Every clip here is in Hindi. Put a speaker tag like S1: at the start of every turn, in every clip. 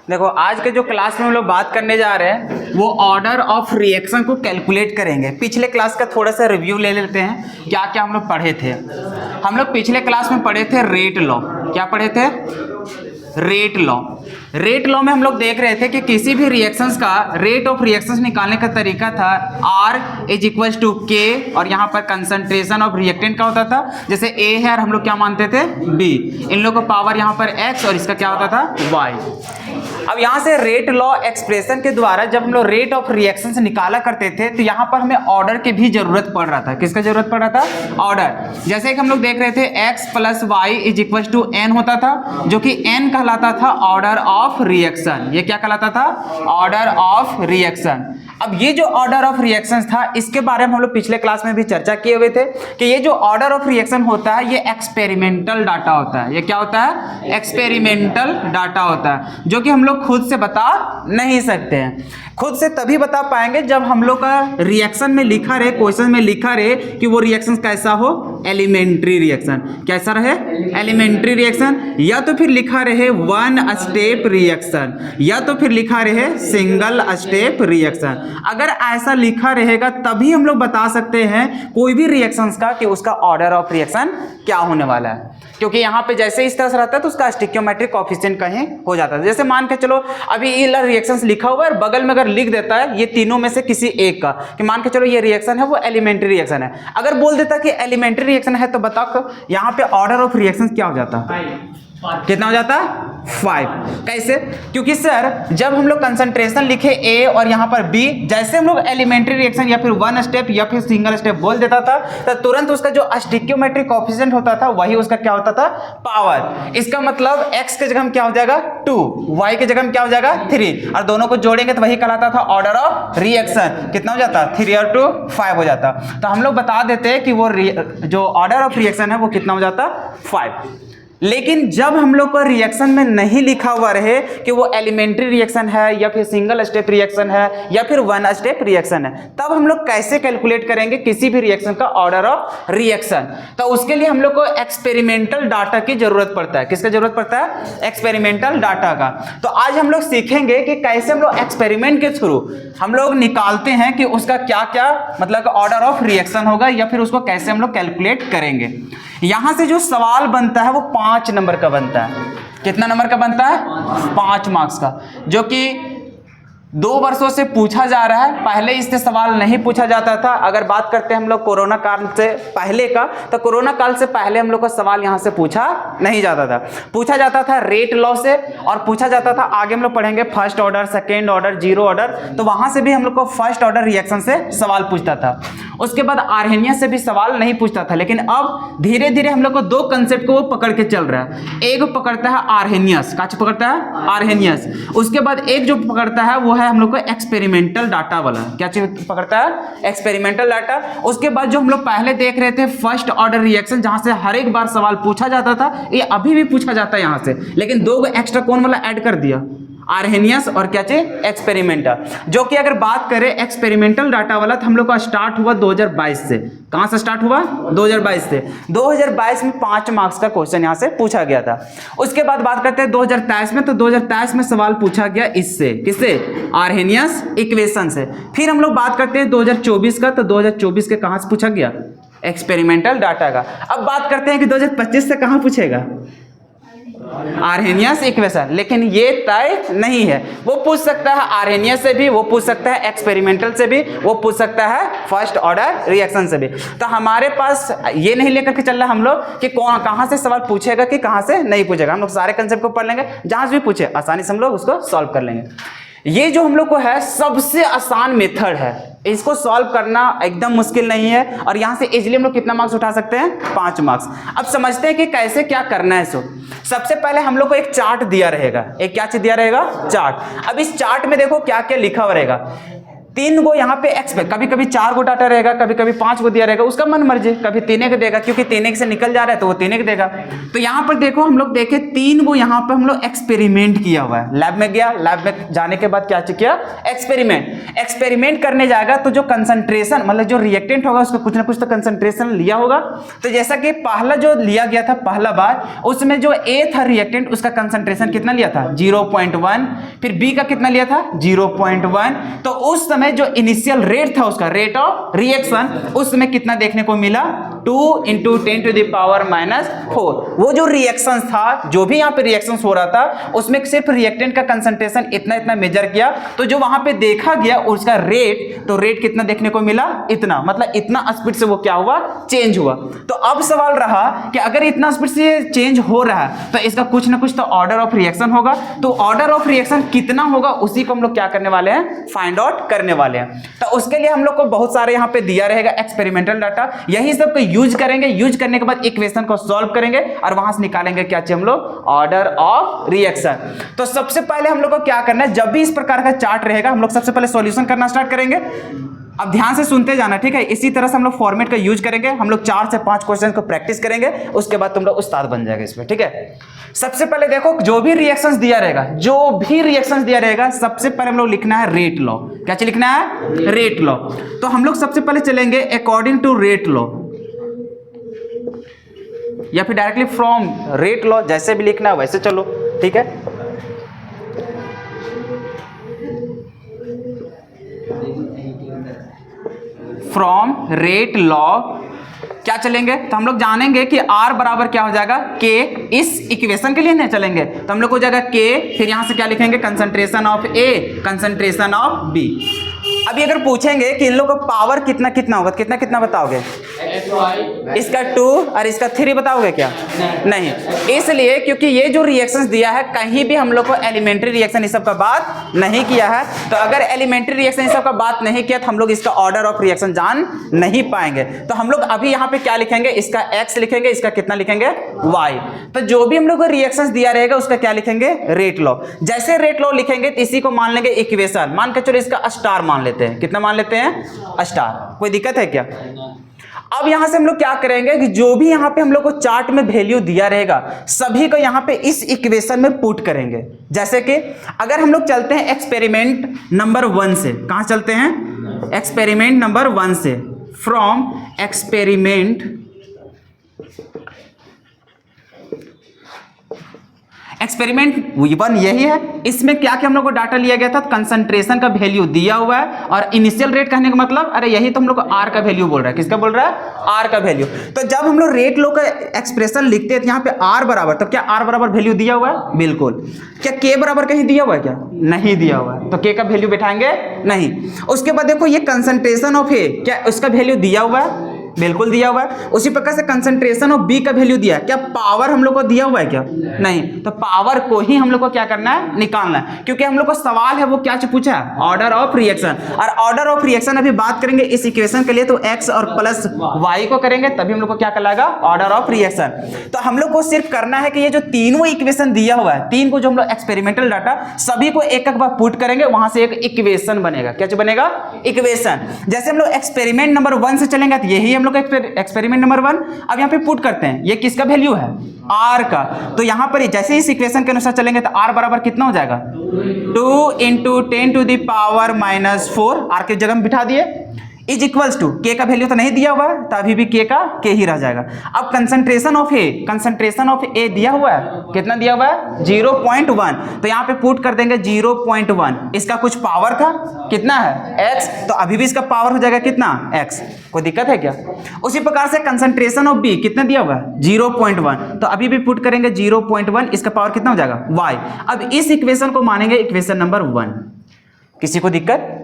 S1: देखो आज के जो क्लास में हम लोग बात करने जा रहे हैं वो ऑर्डर ऑफ रिएक्शन को कैलकुलेट करेंगे। पिछले क्लास का थोड़ा सा रिव्यू ले लेते हैं, क्या क्या हम लोग पढ़े थे। हम लोग पिछले क्लास में पढ़े थे रेट लॉ। क्या पढ़े थे? Rate law. रेट लॉ में हम लोग देख रहे थे कि किसी भी रिएक्शंस का रेट ऑफ रिएक्शंस निकालने का तरीका था R is equal to K, और यहाँ पर कंसंट्रेशन ऑफ रिएक्टेंट का होता था। जैसे A है और हम लोग क्या मानते थे B, इन लोगों का पावर यहाँ पर X और इसका क्या होता था Y। अब यहाँ से रेट लॉ एक्सप्रेशन के द्वारा जब हम लोग रेट ऑफ रिएक्शन से निकाला करते थे तो यहाँ पर हमें ऑर्डर की भी जरूरत पड़ रहा था। किसका जरूरत पड़ रहा था? ऑर्डर। जैसे कि हम लोग देख रहे थे x plus y is equal to n होता था, जो कि n कहलाता था ऑर्डर ऑफ रिएक्शन। ये क्या कहलाता था? Order of reaction. अब ये जो ऑर्डर ऑफ रिएक्शन था इसके बारे में हम लोग पिछले क्लास में भी चर्चा किए हुए थे कि ये जो ऑर्डर ऑफ रिएक्शन होता है ये एक्सपेरिमेंटल डाटा होता है। ये क्या होता है? एक्सपेरिमेंटल डाटा होता है, जो कि हम लोग खुद से बता नहीं सकते हैं। खुद से तभी बता पाएंगे जब हम लोग का रिएक्शन में लिखा रहे, क्वेश्चन में लिखा रहे कि वो रिएक्शन कैसा हो, एलिमेंट्री रिएक्शन। कैसा रहे? एलिमेंट्री रिएक्शन, या तो फिर लिखा रहे वन स्टेप रिएक्शन, या तो फिर लिखा रहे सिंगल स्टेप रिएक्शन। अगर ऐसा लिखा रहेगा तभी हम लोग बता सकते हैं कोई भी रिएक्शंस का कि उसका ऑर्डर ऑफ रिएक्शन क्या होने वाला है। क्योंकि यहाँ पे जैसे इस तरह से रहता है तो उसका स्टिक्योमेट्रिक कोएफिशिएंट कहीं हो जाता है। जैसे मान के चलो अभी ये रिएक्शंस लिखा हुआ है और बगल में अगर लिख देता है ये तीनों में से किसी एक का, कि मान के चलो ये रिएक्शन है वो एलिमेंट्री रिएक्शन है, अगर बोल देता कि एलिमेंट्री रिएक्शन है तो बताओ यहाँ पे ऑर्डर ऑफ रिएक्शन क्या हो जाता? कितना हो जाता? 5। कैसे? क्योंकि सर जब हम लोग कंसंट्रेशन लिखे A और यहाँ पर B, जैसे हम लोग एलिमेंट्री रिएक्शन या फिर वन स्टेप या फिर सिंगल स्टेप बोल देता था तो तुरंत उसका जो स्टिक्योमेट्रिक कोएफिशिएंट होता था वही उसका क्या होता था? पावर। इसका मतलब x के जगह में क्या हो जाएगा? 2, y के जगह में क्या हो जाएगा? 3, और दोनों को जोड़ेंगे तो वही कहलाता था ऑर्डर ऑफ रिएक्शन। कितना हो जाता? 3 और 2 5 हो जाता। तो हम लोग बता देते हैं कि वो जो ऑर्डर ऑफ रिएक्शन है वो कितना हो जाता? 5। लेकिन जब हम लोग को रिएक्शन में नहीं लिखा हुआ रहे कि वो एलिमेंट्री रिएक्शन है या फिर सिंगल स्टेप रिएक्शन है या फिर वन स्टेप रिएक्शन है, तब हम लोग कैसे कैलकुलेट करेंगे किसी भी रिएक्शन का ऑर्डर ऑफ रिएक्शन? तो उसके लिए हम लोग को एक्सपेरिमेंटल डाटा की जरूरत पड़ता है। किसका जरूरत पड़ता है? एक्सपेरिमेंटल डाटा का। तो आज हम लोग सीखेंगे कि कैसे हम लोग एक्सपेरिमेंट के थ्रू हम लोग निकालते हैं कि उसका क्या क्या मतलब ऑर्डर ऑफ रिएक्शन होगा, या फिर उसको कैसे हम लोग कैलकुलेट करेंगे। यहां से जो सवाल बनता है वो 5 नंबर का बनता है। कितना नंबर का बनता है? 5 मार्क्स का, जो कि 2 वर्षों से पूछा जा रहा है। पहले इससे सवाल नहीं पूछा जाता था। अगर बात करते हैं हम लोग कोरोना काल से पहले का, तो कोरोना काल से पहले हम लोग का सवाल यहाँ से पूछा नहीं जाता था। पूछा जाता था रेट लॉ से, और पूछा जाता था आगे हम लोग पढ़ेंगे first order, second order, zero order, तो वहां से भी हम लोग को फर्स्ट ऑर्डर रिएक्शन से सवाल पूछता था। उसके बाद आर्हेनियस से भी सवाल नहीं पूछता था। लेकिन अब धीरे धीरे हम लोग को 2 कंसेप्ट को वो पकड़ के चल रहा है। एक पकड़ता है आर्हेनियस, क्या पकड़ता है? आर्हेनियस। उसके बाद एक जो पकड़ता है वो है हम लोग को एक्सपेरिमेंटल डाटा वाला। क्या चीज पकड़ता है? Experimental data. उसके बाद जो हम लोग पहले देख रहे थे फर्स्ट ऑर्डर रिएक्शन, जहां से हर एक बार सवाल पूछा जाता था, ये अभी भी पूछा जाता है यहां से, लेकिन 2 एक्स्ट्रा कौन वाला ऐड कर दिया? आर्हेनियस और क्या चीज? एक्सपेरिमेंटल। जो कि अगर बात करें एक्सपेरिमेंटल डाटा वाला तो हम लोग का स्टार्ट हुआ 2022 से। कहां से स्टार्ट हुआ? 2022 से। 2022 में 5 मार्क्स का क्वेश्चन यहां से पूछा गया था। उसके बाद बात करते हैं 2023 में, तो 2023 में सवाल पूछा गया इससे, किससे? आर्हेनियस इक्वेशन से। फिर हम लोग बात करते हैं 2024 का, तो 2024 के कहां से पूछा गया? एक्सपेरिमेंटल डाटा का। अब बात करते हैं कि 2025 से कहां पूछेगा? Arrhenius equation. लेकिन ये तय नहीं है, वो पूछ सकता है आर्हेनियस से भी, वो पूछ सकता है एक्सपेरिमेंटल से भी, वो पूछ सकता है फर्स्ट ऑर्डर रिएक्शन से भी। तो हमारे पास ये नहीं लेकर के चल रहा हम लोग कि कौन कहां से सवाल पूछेगा कि कहां से नहीं पूछेगा। हम लोग सारे कंसेप्ट को पढ़ लेंगे, जहां से भी पूछे आसानी से हम लोग उसको सॉल्व कर लेंगे। ये जो हम लोग को है सबसे आसान मेथड है, इसको सॉल्व करना एकदम मुश्किल नहीं है, और यहां से इजीली हम लोग कितना मार्क्स उठा सकते हैं? 5 मार्क्स। अब समझते हैं कि कैसे क्या करना है। सबसे पहले हम लोग को एक चार्ट दिया रहेगा। एक क्या चीज दिया रहेगा? चार्ट। अब इस चार्ट में देखो क्या क्या लिखा हुआ रहेगा। 3 गो यहाँ पे एक्स पे, कभी कभी 4 गो डाटा रहेगा, कभी कभी 5 गो दिया रहेगा, उसका मन मर्जी, कभी 3 एक देगा, क्योंकि 3 एक से निकल जा रहा है तो वो 3 एक देगा। तो यहाँ पर देखो हम लोग देखे 3 गो यहाँ पे हम लोग एक्सपेरिमेंट किया हुआ है। लैब में गया, लैब में जाने के बाद क्या किया, एक्सपेरिमेंट करने जाएगा तो जो कंसंट्रेशन मतलब जो रिएक्टेंट होगा उसका कुछ ना कुछ तो कंसंट्रेशन लिया होगा। तो जैसा कि पहला जो लिया गया था पहला बार, उसमें जो ए था रिएक्टेंट उसका कंसंट्रेशन कितना लिया था 0.1, फिर बी का कितना लिया था 0.1। तो उस समय जो इनिशियल रेट था उसका रेट ऑफ रिएक्शन उस समय कितना देखने को मिला 2 × 10⁻⁴। वो जो रिएक्शन था, जो भी यहाँ पे रिएक्शन हो रहा था उसमें सिर्फ रिएक्टेंट का कंसंट्रेशन इतना इतना मेजर किया, तो जो वहां पे देखा गया उसका रेट, तो रेट कितना देखने को मिला इतना, मतलब इतना स्पीड से वो क्या हुआ चेंज हुआ। तो अब सवाल रहा कि अगर इतना स्पीड से चेंज हो रहा है तो इसका कुछ ना कुछ तो ऑर्डर ऑफ रिएक्शन होगा। तो ऑर्डर ऑफ रिएक्शन कितना होगा उसी को हम लोग क्या करने वाले हैं, फाइंड आउट करने वाले हैं। तो उसके लिए हम लोग को बहुत सारे यहाँ पे दिया रहेगा एक्सपेरिमेंटल डाटा, यही सब को यूज करेंगे। यूज करने के बाद इक्वेशन को सॉल्व करेंगे और वहां से निकालेंगे क्या चाहिए हम लोग, ऑर्डर ऑफ रिएक्शन। तो सबसे पहले हम लोग को क्या करना है, जब भी इस प्रकार का चार्ट रहेगा हम लोग सबसे पहले सॉल्यूशन करना स्टार्ट करेंगे। अब ध्यान से सुनते जाना, ठीक है। इसी तरह से हम लोग फॉर्मेट का यूज करेंगे, हम लोग 4 से 5 क्वेश्चन को प्रैक्टिस करेंगे, उसके बाद तुम लोग उस्ताद बन जाएगा इसमें, ठीक है। सबसे पहले देखो जो भी रिएक्शंस दिया रहेगा, सबसे पहले हम लोग लिखना है रेट लॉ। क्या चीज लिखना है, रेट लॉ। तो हम लोग सबसे पहले चलेंगे अकॉर्डिंग टू रेट लॉ, या फिर डायरेक्टली फ्रॉम रेट लॉ, जैसे भी लिखना है वैसे चलो, ठीक है। फ्रॉम रेट लॉ क्या चलेंगे, तो हम लोग जानेंगे कि R बराबर क्या हो जाएगा K। इस इक्वेशन के लिए नहीं चलेंगे तो हम लोग हो जाएगा K, फिर यहां से क्या लिखेंगे, concentration of A, concentration of B। अभी अगर पूछेंगे कि इन लोगों का पावर कितना कितना होगा, कितना कितना बताओगे, इसका 2 और इसका 3 बताओगे क्या, नहीं। इसलिए क्योंकि ये जो रिएक्शंस दिया है कहीं भी हम लोग को एलिमेंट्री रिएक्शन इस सब का बात नहीं किया है। तो अगर एलिमेंट्री रिएक्शन इस सब का बात नहीं किया तो हम लोग इसका ऑर्डर ऑफ रिएक्शन जान नहीं पाएंगे। तो हम लोग अभी यहाँ पे क्या लिखेंगे, इसका x लिखेंगे, इसका कितना लिखेंगे y। तो जो भी हम लोग को रिएक्शंस दिया रहेगा उसका क्या लिखेंगे, रेट लॉ। जैसे रेट लॉ लिखेंगे तो इसी को मान लेंगे इक्वेशन, मान के चलो इसका स्टार मान लेते हैं। कितना मान लेते हैं, स्टार। कोई दिक्कत है क्या। अब यहां से हम लोग क्या करेंगे कि जो भी यहां पे हम लोग को चार्ट में वैल्यू दिया रहेगा सभी को यहां पे इस इक्वेशन में पुट करेंगे। जैसे कि अगर हम लोग चलते हैं एक्सपेरिमेंट नंबर 1 से, कहां चलते हैं, एक्सपेरिमेंट नंबर 1 से, फ्रॉम एक्सपेरिमेंट एक्सपेरिमेंट 1 यही है। इसमें क्या क्या हम लोग को डाटा लिया गया था, कंसंट्रेशन का वैल्यू दिया हुआ है और इनिशियल रेट कहने का मतलब, अरे यही तो हम लोग को आर का वैल्यू बोल रहा है। किसका बोल रहा है, आर का वैल्यू। तो जब हम लोग रेट लो का एक्सप्रेशन लिखते हैं तो यहाँ पे आर बराबर, तो क्या आर बराबर वैल्यू दिया हुआ है, बिल्कुल। क्या के बराबर कहीं दिया हुआ है, क्या नहीं दिया हुआ है, तो के का वैल्यू बैठाएंगे नहीं। उसके बाद देखो ये कंसंट्रेशन ऑफ ए, क्या उसका वैल्यू दिया हुआ है, बिल्कुल दिया हुआ है। उसी प्रकार से कंसंट्रेशन ऑफ बी का वैल्यू दिया है, क्या पावर हम लोग को दिया हुआ है क्या, नहीं। तो पावर को ही हम लोग को क्या करना है, निकालना है, क्योंकि हम लोग को सवाल है वो क्या पूछा है, ऑर्डर ऑफ रिएक्शन। और ऑर्डर ऑफ रिएक्शन अभी बात करेंगे इस इक्वेशन के लिए तो x और प्लस y को करेंगे तभी हम लोग को क्या कहलाएगा, ऑर्डर ऑफ रिएक्शन। तो हम लोग को सिर्फ करना है कि ये जो तीनों इक्वेशन दिया हुआ है, 3 को जो हम लोग एक्सपेरिमेंटल डाटा सभी को एक एक बार पुट करेंगे, वहां से एक इक्वेशन बनेगा। क्या बनेगा, इक्वेशन। जैसे हम लोग एक्सपेरिमेंट नंबर 1 से चलेंगे तो यही हम लोग एक्सपेरिमेंट नंबर 1 अब यहाँ पे पुट करते हैं। ये किसका वैल्यू है, आर का। तो यहाँ पर जैसे इस इक्वेशन के अनुसार चलेंगे तो आर बराबर कितना हो जाएगा, 2 × 10⁻⁴। आर की जगह में बिठा दिए, इज इक्वल्स टू के का वैल्यू तो नहीं दिया हुआ है तो अभी भी के का के ही रह जाएगा। अब concentration of A, concentration of A दिया हुआ है, कितना दिया हुआ है 0.1। तो यहाँ पे पुट कर देंगे 0.1। इसका कुछ पावर था, कितना है x, तो अभी भी इसका पावर हो जाएगा कितना x। कोई दिक्कत है क्या। उसी प्रकार से कंसंट्रेशन ऑफ बी कितना दिया हुआ है 0.1, तो अभी भी पुट करेंगे 0.1, इसका पावर कितना हो जाएगा y। अब इस इक्वेशन को मानेंगे इक्वेशन नंबर 1। किसी को दिक्कत।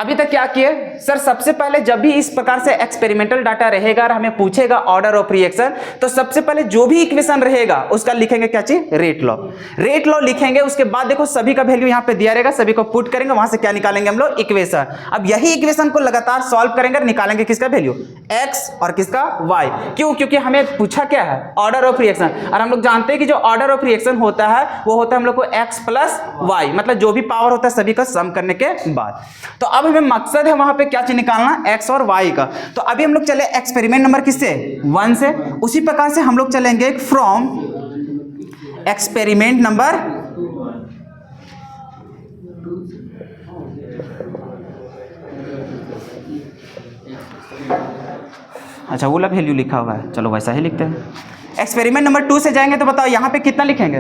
S1: अभी तक क्या किए सर, सबसे पहले जब भी इस प्रकार से एक्सपेरिमेंटल डाटा रहेगा और हमें पूछेगा ऑर्डर ऑफ रिएक्शन, तो सबसे पहले जो भी इक्वेशन रहेगा उसका लिखेंगे क्या चीज, रेट लॉ। रेट लॉ लिखेंगे, उसके बाद देखो सभी का वैल्यू यहाँ पे दिया रहेगा, सभी को पुट करेंगे, वहां से क्या निकालेंगे हम लोग, इक्वेशन। अब यही इक्वेशन को लगातार सॉल्व करेंगे और निकालेंगे किसका वैल्यू, एक्स और किसका वाई। क्यों, क्योंकि हमें पूछा क्या है, ऑर्डर ऑफ रिएक्शन, और हम लोग जानते हैं कि जो ऑर्डर ऑफ रिएक्शन होता है वो होता है हम लोग को एक्स प्लस वाई, मतलब जो भी पावर होता है सभी का सम करने के बाद। तो अब हमें मकसद है वहां पे क्या चीज निकालना, एक्स और वाई का। तो अभी हम लोग चले एक्सपेरिमेंट नंबर किससे, 1 से। उसी प्रकार से हम लोग चलेंगे फ्रॉम एक्सपेरिमेंट नंबर अच्छा वो वैल्यू लिखा हुआ है, चलो वैसा ही लिखते हैं। एक्सपेरिमेंट नंबर 2 से जाएंगे तो बताओ यहाँ पे कितना लिखेंगे,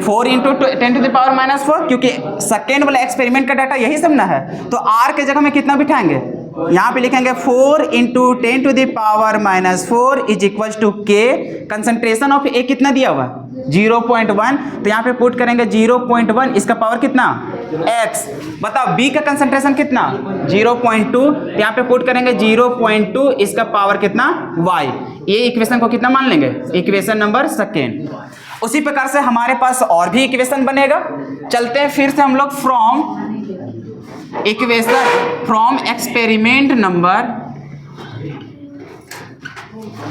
S1: 4 इंटू 10 टू द पावर -4, क्योंकि सेकेंड वाला एक्सपेरिमेंट का डाटा यही सब ना है। तो आर के जगह में कितना बिठाएंगे, यहाँ पे लिखेंगे 4 into 10 to the power -4 is equal to K. Concentration of A कितना दिया हुआ, 0.1, तो यहाँ पे पुट करेंगे 0.1, इसका पावर कितना, x। बताओ बी का कंसंट्रेशन कितना, 0.2, तो यहाँ पे पुट करेंगे 0.2, इसका पावर कितना, y। ये इक्वेशन को कितना मान लेंगे, इक्वेशन नंबर सेकेंड। उसी प्रकार से हमारे पास और भी इक्वेशन बनेगा। चलते हैं फिर से हम लोग from equation from experiment number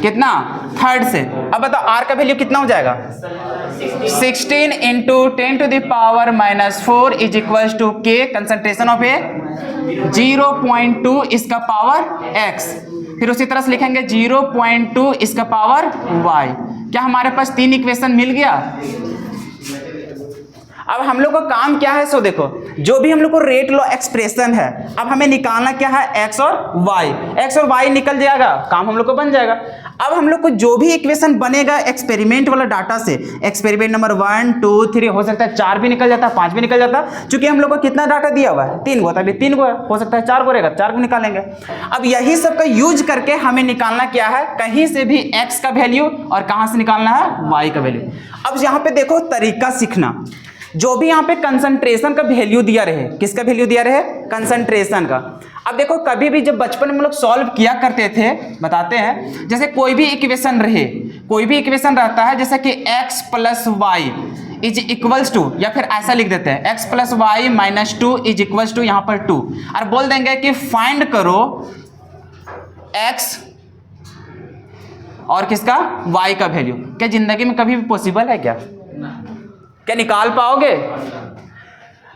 S1: कितना, 3rd से। अब बताओ आर का वैल्यू कितना हो जाएगा, 16 into 10 to the power -4 is equal to K. Concentration of A 0.2, इसका पावर x। फिर उसी तरह से लिखेंगे 0.2, इसका पावर y। क्या हमारे पास 3 इक्वेशन मिल गया। अब हम लोग का काम क्या है, सो देखो जो भी हम लोग को रेट लॉ एक्सप्रेशन है, अब हमें निकालना क्या है, एक्स और वाई। एक्स और वाई निकल जाएगा, काम हम लोग को बन जाएगा। अब हम लोग को जो भी इक्वेशन बनेगा एक्सपेरिमेंट वाला डाटा से, एक्सपेरिमेंट नंबर 1 2 3, हो सकता है 4 भी निकल जाता है, 5 भी निकल जाता है। चूंकि हम लोग को कितना डाटा दिया हुआ है, 3 गो, तभी 3 गो है, हो सकता है 4 गो रहेगा, 4 को निकालेंगे। अब यही सब का यूज करके हमें निकालना क्या है, कहीं से भी एक्स का वैल्यू और कहां से निकालना है, वाई का वैल्यू। अब यहाँ पे देखो तरीका सीखना, जो भी यहाँ पे कंसंट्रेशन का वैल्यू दिया रहे, किसका वैल्यू दिया रहे, कंसंट्रेशन का। अब देखो कभी भी जब बचपन में हम लोग सॉल्व किया करते थे, बताते हैं, जैसे कोई भी इक्वेशन रहे, कोई भी इक्वेशन रहता है जैसे कि x plus y is equals to, या फिर ऐसा लिख देते हैं x plus y -2 is equals to यहाँ पर 2, और बोल देंगे कि फाइंड करो x और किसका, y का वैल्यू। क्या जिंदगी में कभी भी पॉसिबल है क्या, क्या निकाल पाओगे।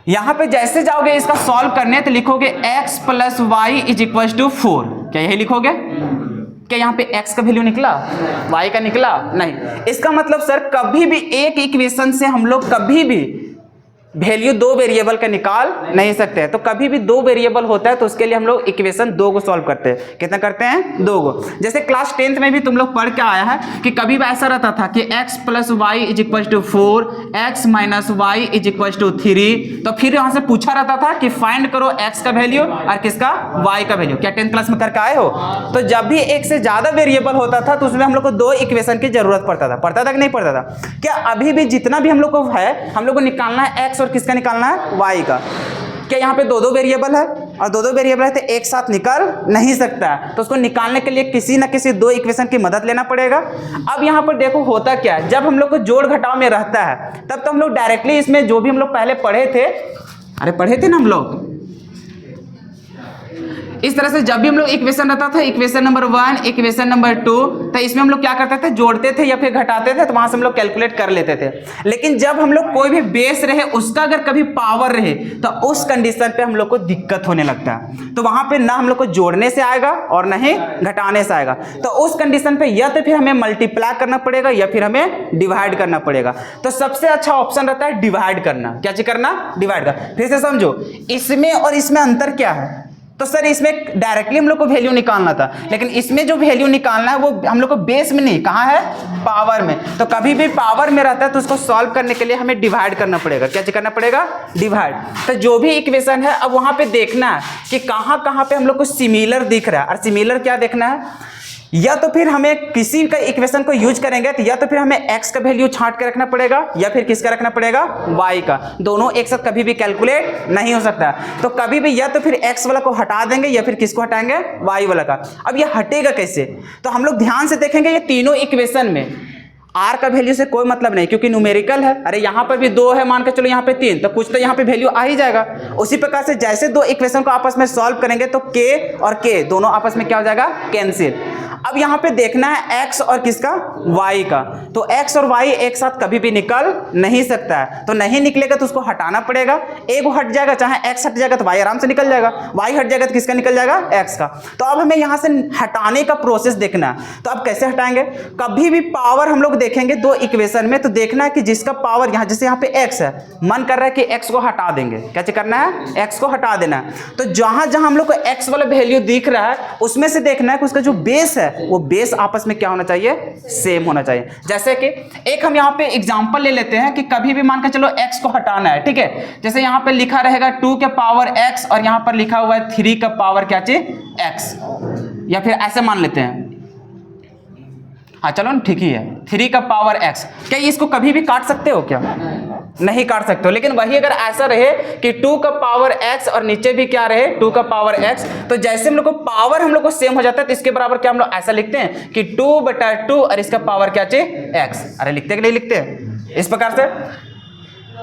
S1: यहां पे जैसे जाओगे इसका सॉल्व करने तो लिखोगे x plus y is equal to 4, क्या यही लिखोगे। क्या यहाँ पे x का वैल्यू निकला, y का निकला, नहीं। इसका मतलब सर कभी भी एक इक्वेशन से हम लोग कभी भी वैल्यू 2 वेरिएबल का निकाल नहीं सकते हैं। तो कभी भी 2 वेरिएबल होता है तो उसके लिए हम लोग इक्वेशन 2 को सॉल्व करते हैं। कितना करते हैं, 2 को। जैसे क्लास 10th में भी तुम लोग पढ़ के आया है कि कभी भी ऐसा रहता था कि x plus y is equal to 4, x minus y is equal to 3, तो फिर यहाँ से पूछा रहता था कि फाइंड करो x का वैल्यू और किसका, y का वैल्यू। क्या 10th क्लास में करके आए हो। तो जब भी एक से ज्यादा वेरिएबल होता था तो उसमें हम लोग को 2 इक्वेशन की जरूरत पड़ता था कि नहीं पड़ता था। क्या अभी भी जितना भी हम लोग को है, हम लोग को निकालना है x और किसका निकालना है, y का। क्या यहाँ पे 2 वेरिएबल है और 2 वेरिएबल है तो एक साथ निकल नहीं सकता है, तो उसको निकालने के लिए किसी ना किसी 2 इक्वेशन की मदद लेना पड़ेगा। अब यहाँ पर देखो होता क्या है, जब हम लोग को जोड़ घटाव में रहता है तब तो हम लोग डायरेक्टली इसमें जो भी हम लोग पहले पढ़े थे ना हम लोग, इस तरह से जब भी हम लोग इक्वेशन रहता था, इक्वेशन नंबर 1, इक्वेशन नंबर 2, तो इसमें हम लोग क्या करते थे, जोड़ते थे या फिर घटाते थे, तो वहां से हम लोग कैलकुलेट कर लेते थे। लेकिन जब हम लोग कोई भी बेस रहे उसका अगर कभी पावर रहे तो उस कंडीशन पे हम लोग को दिक्कत होने लगता है। तो वहां पे ना हम लोग को जोड़ने से आएगा और ना ही घटाने से आएगा। तो उस कंडीशन पे या तो फिर हमें मल्टीप्लाई करना पड़ेगा या फिर हमें डिवाइड करना पड़ेगा। तो सबसे अच्छा ऑप्शन रहता है डिवाइड करना। क्या चीज करना, डिवाइड करना। फिर से समझो, इसमें और इसमें अंतर क्या है। तो सर इसमें डायरेक्टली हम लोग को वैल्यू निकालना था, लेकिन इसमें जो वैल्यू निकालना है वो हम लोग को बेस में नहीं, कहाँ है, पावर में। तो कभी भी पावर में रहता है तो उसको सॉल्व करने के लिए हमें डिवाइड करना पड़ेगा। क्या करना पड़ेगा, डिवाइड। तो जो भी इक्वेशन है अब वहां पे देखना है कि कहाँ कहाँ पे हम लोग को सिमिलर दिख रहा है। और सिमिलर क्या देखना है, या तो फिर हमें किसी का इक्वेशन को यूज करेंगे तो या तो फिर हमें x का वैल्यू छांट के रखना पड़ेगा या फिर किसका रखना पड़ेगा, y का। दोनों एक साथ कभी भी कैलकुलेट नहीं हो सकता। तो कभी भी या तो फिर x वाला को हटा देंगे या फिर किसको हटाएंगे, y वाला का। अब ये हटेगा कैसे, तो हम लोग ध्यान से देखेंगे ये तीनों इक्वेशन में r का वैल्यू से कोई मतलब नहीं, क्योंकि न्यूमेरिकल है। अरे यहाँ पर भी 2 है, मान के चलो यहाँ पे 3, तो कुछ तो यहाँ पे वैल्यू आ ही जाएगा। उसी प्रकार से जैसे दो इक्वेशन को आपस में सॉल्व करेंगे तो k और k दोनों आपस में क्या हो जाएगा, कैंसिल। अब यहाँ पे देखना है x और किसका, y का। तो x और y एक साथ कभी भी निकल नहीं सकता है, तो नहीं निकलेगा तो उसको हटाना पड़ेगा। एक हट जाएगा, चाहे x हट जाएगा तो y आराम से निकल जाएगा, y हट जाएगा तो किसका निकल जाएगा, x का। तो अब हमें यहाँ से हटाने का प्रोसेस देखना है। तो अब कैसे हटाएंगे, कभी भी पावर हम लोग देखेंगे दो इक्वेशन में तो देखना है कि जिसका पावर यहाँ, जैसे यहाँ पे x है, मन कर रहा है कि x को हटा देंगे। कैसे करना है, x को हटा देना है। तो जहां जहां हम लोग को x वाला वैल्यू दिख रहा है उसमें से देखना है कि उसका जो बेस है वो बेस आपस में क्या होना चाहिए, सेम होना चाहिए। जैसे कि एक हम यहाँ पे एग्जांपल ले लेते हैं कि कभी भी मान के चलो x को हटाना है, ठीक है। जैसे यहाँ पे लिखा रहेगा 2 के पावर x और यहाँ पर लिखा हुआ है 3 का पावर क्या चीज, x, या फिर ऐसे मान लेते हैं, हाँ चलो ठीक ही है, 3 का पावर x। क्या इसको कभी भी काट सकते हो क्या, नहीं काट सकते हो। लेकिन वही अगर ऐसा रहे कि 2 का पावर x और नीचे भी क्या रहे 2 का पावर x, तो जैसे हम लोग को पावर हम लोग को सेम हो जाता है तो इसके बराबर क्या हम लोग ऐसा लिखते हैं कि 2/2 और इसका पावर क्या चाहिए, x। अरे लिखते हैं कि नहीं लिखते, इस प्रकार से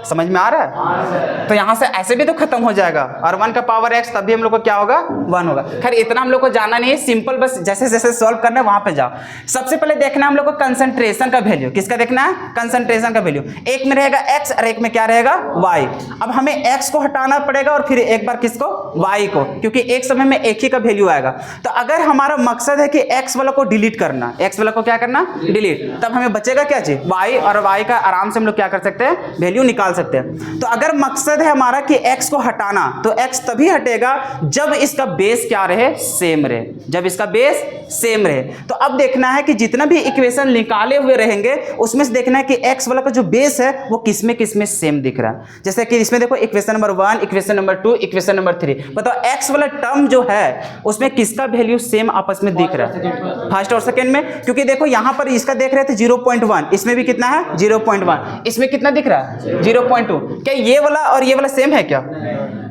S1: समझ में आ रहा है। तो यहां से ऐसे भी तो खत्म हो जाएगा, और 1 का पावर x तब भी हम लोग को क्या होगा, 1 होगा। खैर इतना हम लोग को जाना नहीं है, सिंपल बस जैसे जैसे सॉल्व करना है वहां पे जाओ। सबसे पहले देखना है हम लोग को कंसंट्रेशन का वैल्यू। किसका देखना है, कंसंट्रेशन का वैल्यू। एक में रहेगा x और एक में क्या रहेगा, y। अब हमें x को हटाना पड़ेगा और फिर एक बार किसको, y को, क्योंकि एक समय में एक ही का वैल्यू आएगा। तो अगर हमारा मकसद है कि x वाला को डिलीट करना, x वाला को क्या करना, डिलीट, तब हमें बचेगा क्या चीज, y, और y का आराम से हम लोग क्या कर सकते हैं, वैल्यू निकाल सकते हैं। तो अगर मकसद है हमारा कि x को हटाना, तो x तभी हटेगा जब इसका बेस क्या रहे, सेम रहे, जब इसका बेस सेम रहे। तो अब देखना है कि जितना भी इक्वेशन निकाले हुए रहेंगे उसमें से देखना है कि x वाला का जो बेस है वो किसमें किसमें सेम दिख रहा है। जैसे कि इसमें देखो equation number 1, equation number 2, equation number 3, बताओ x वाला टर्म जो है उसमें किसका वैल्यू सेम आपस में दिख रहा है, फर्स्ट और सेकेंड में। क्योंकि देखो यहाँ पर इसका देख रहे थे 0.1, इसमें भी कितना है 0.1, इसमें कितना दिख रहा है 0.2। क्या ये वाला और ये वाला सेम है क्या,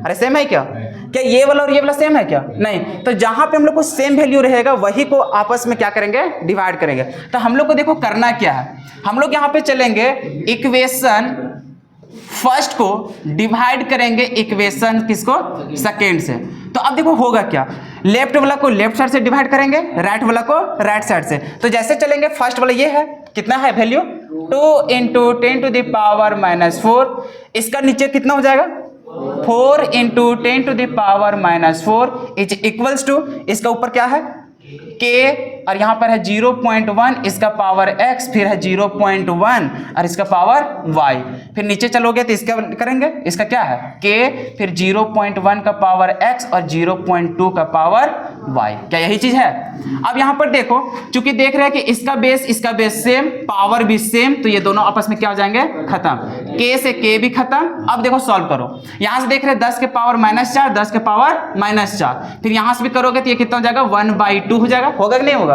S1: अरे सेम है क्या, क्या ये वाला और ये वाला सेम है क्या, नहीं। तो जहां पे हम लोग को सेम वैल्यू रहेगा वही को आपस में क्या करेंगे, डिवाइड करेंगे। तो हम लोग को देखो करना क्या है, हम लोग यहाँ पे चलेंगे इक्वेशन फर्स्ट को डिवाइड करेंगे इक्वेशन किसको, सेकेंड से। तो अब देखो होगा क्या, लेफ्ट वाला को लेफ्ट साइड से डिवाइड करेंगे, राइट वाला को राइट साइड से। तो जैसे चलेंगे फर्स्ट वाला ये है, कितना है वैल्यू 2 × 10⁻⁴, इसका नीचे कितना हो जाएगा 4 × 10⁻⁴ इज इक्वल्स टू, इसका ऊपर क्या है k और यहाँ पर है 0.1, इसका पावर x, फिर है 0.1 और इसका पावर y। फिर नीचे चलोगे तो इसका करेंगे, इसका क्या है k, फिर 0.1 का पावर x और 0.2 का पावर y। क्या यही चीज है। अब यहाँ पर देखो, चूंकि देख रहे हैं कि इसका बेस सेम, पावर भी सेम, तो ये दोनों आपस में क्या हो जाएंगे, खत्म। k से k भी खत्म। अब देखो सॉल्व करो, यहाँ से देख रहे हैं 10 के पावर -4, 10 के पावर -4, फिर यहाँ से भी करोगे तो ये कितना हो जाएगा 1/2 हो जाएगा, होगा कि नहीं होगा,